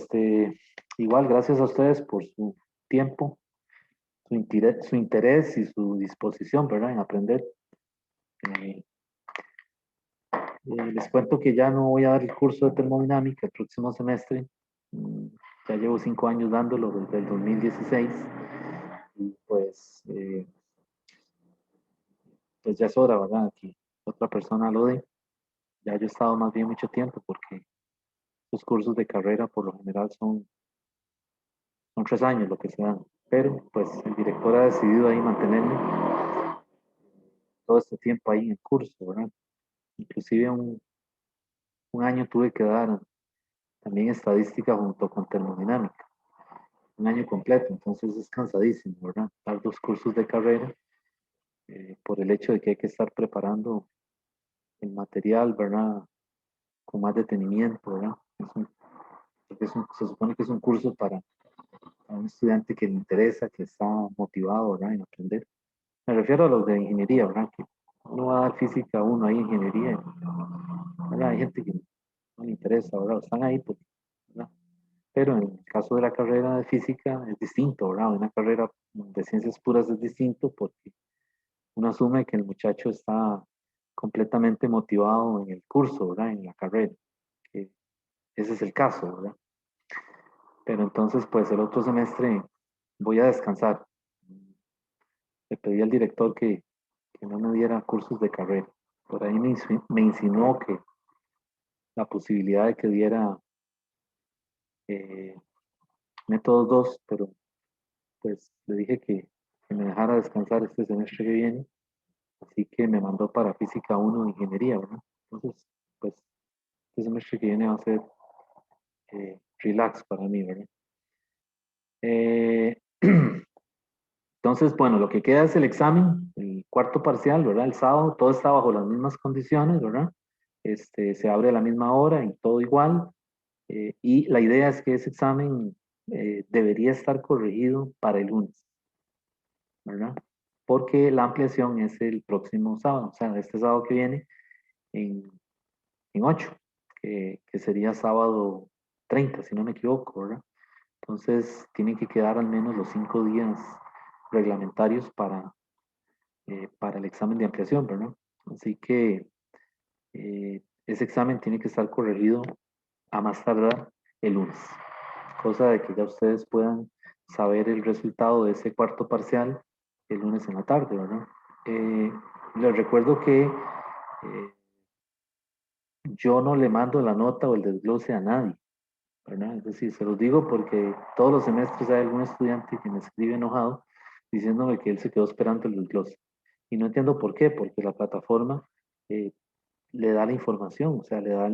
Speaker 1: Igual, gracias a ustedes por su tiempo, su interés y su disposición, ¿verdad? En aprender. Eh, les cuento que ya no voy a dar el curso de termodinámica el próximo semestre. Mm, Ya llevo 5 años dándolo desde el 2016 y pues ya es hora, ¿verdad? Que otra persona lo dé. Ya yo he estado más bien mucho tiempo porque los cursos de carrera por lo general son 3 años lo que se dan. Pero pues el director ha decidido ahí mantenerme todo este tiempo ahí en el curso, ¿verdad? Inclusive un año tuve que dar también estadística junto con termodinámica, un año completo, entonces es cansadísimo, ¿verdad? Dar 2 cursos de carrera por el hecho de que hay que estar preparando el material, ¿verdad? Con más detenimiento, ¿verdad? Se supone que es un curso para un estudiante que le interesa, que está motivado, ¿verdad? En aprender. Me refiero a los de ingeniería, ¿verdad? Que uno va a dar física uno ahí, ingeniería, ¿verdad? Hay gente que no le interesa, ¿verdad? Están ahí, pues, ¿verdad? Pero en el caso de la carrera de física es distinto, ¿verdad? Una carrera de ciencias puras es distinto porque uno asume que el muchacho está completamente motivado en el curso, ¿verdad? En la carrera. Que ese es el caso, ¿verdad? Pero entonces, pues el otro semestre voy a descansar. Le pedí al director que no me diera cursos de carrera. Por ahí me insinuó que la posibilidad de que diera eh, métodos 2, pero pues le dije que me dejara descansar este semestre que viene, así que me mandó para física 1 de ingeniería, ¿verdad? Entonces, pues este semestre que viene va a ser relax para mí, ¿verdad? Eh, entonces, bueno, lo que queda es el examen, el cuarto parcial, ¿verdad? El sábado, todo está bajo las mismas condiciones, ¿verdad? Se abre a la misma hora y todo igual. Y la idea es que ese examen debería estar corregido para el lunes, ¿verdad? Porque la ampliación es el próximo sábado, o sea, este sábado que viene en, en 8, que sería sábado 30, si no me equivoco, ¿verdad? Entonces, tienen que quedar al menos los 5 días reglamentarios para el examen de ampliación, ¿verdad? Así que ese examen tiene que estar corregido a más tardar el lunes, cosa de que ya ustedes puedan saber el resultado de ese cuarto parcial el lunes en la tarde, ¿verdad? Eh, Les recuerdo que yo no le mando la nota o el desglose a nadie, ¿verdad? Es decir, se los digo porque todos los semestres hay algún estudiante que me escribe enojado diciéndome que él se quedó esperando el desglose. Y no entiendo por qué, porque la plataforma le da la información, o sea, le da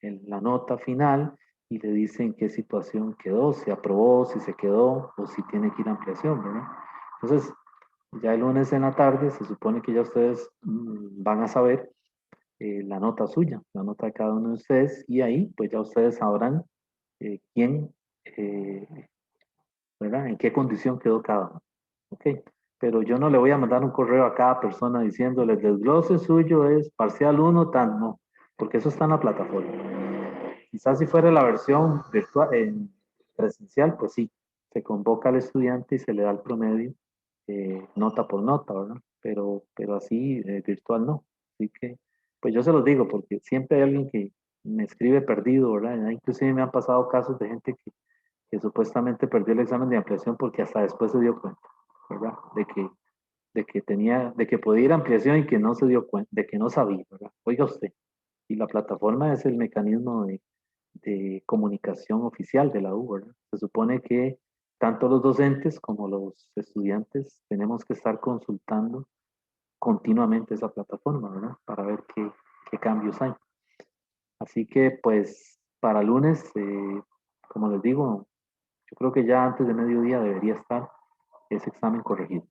Speaker 1: la nota final y le dice en qué situación quedó, si aprobó, si se quedó o si tiene que ir a ampliación, ¿verdad? Entonces, ya el lunes en la tarde se supone que ya ustedes van a saber la nota suya, la nota de cada uno de ustedes, y ahí pues ya ustedes sabrán quién, ¿verdad? En qué condición quedó cada uno. ¿Ok? Pero yo no le voy a mandar un correo a cada persona diciéndole el desglose suyo es parcial 1, tan, no, porque eso está en la plataforma. Quizás si fuera la versión virtual, presencial, pues sí, se convoca al estudiante y se le da el promedio nota por nota, ¿verdad? Pero así virtual no. Así que, pues yo se los digo, porque siempre hay alguien que me escribe perdido, ¿verdad? Ya inclusive me han pasado casos de gente que supuestamente perdió el examen de ampliación porque hasta después se dio cuenta, ¿verdad? De que podía ir a ampliación y que no se dio cuenta, de que no sabía, ¿verdad? Oiga usted, y la plataforma es el mecanismo de comunicación oficial de la U, ¿verdad? Se supone que tanto los docentes como los estudiantes tenemos que estar consultando continuamente esa plataforma, ¿verdad? Para ver qué cambios hay. Así que, pues, para lunes, como les digo, yo creo que ya antes de mediodía debería estar ese examen corregido.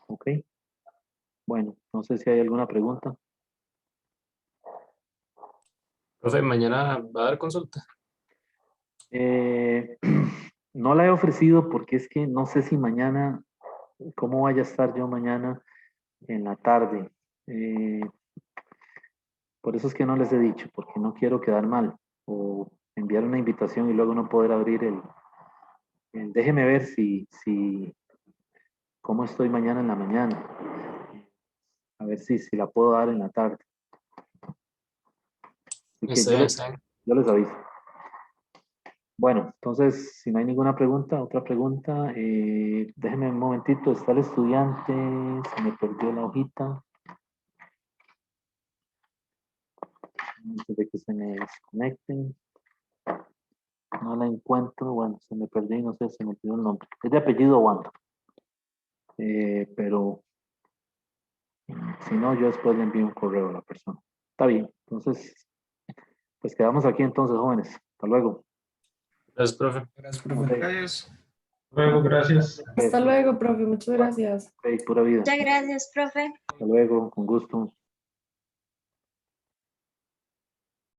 Speaker 1: ¿Ok? Bueno, no sé si hay alguna pregunta.
Speaker 3: Profe, mañana va a dar consulta.
Speaker 1: No la he ofrecido porque es que no sé si mañana, cómo vaya a estar yo mañana en la tarde. Por eso es que no les he dicho, porque no quiero quedar mal o enviar una invitación y luego no poder abrir déjeme ver cómo estoy mañana en la mañana. A ver si la puedo dar en la tarde. Así que
Speaker 3: Está bien, está bien.
Speaker 1: yo les aviso. Bueno, entonces, si no hay ninguna pregunta, otra pregunta, déjenme un momentito, está el estudiante, se me perdió la hojita. Antes de que se me desconecten. No la encuentro, bueno, se me perdió y no sé, se me olvidó el nombre. Es de apellido Wanda. Pero si no, yo después le envío un correo a la persona. Está bien, entonces, pues quedamos aquí entonces, jóvenes. Hasta luego.
Speaker 3: Gracias, profe.
Speaker 4: Gracias, profe.
Speaker 1: Ok,
Speaker 8: Gracias. Luego, gracias.
Speaker 6: Hasta luego, profe. Muchas gracias.
Speaker 1: ok, pura vida.
Speaker 7: Muchas gracias, profe.
Speaker 1: Hasta luego, con gusto.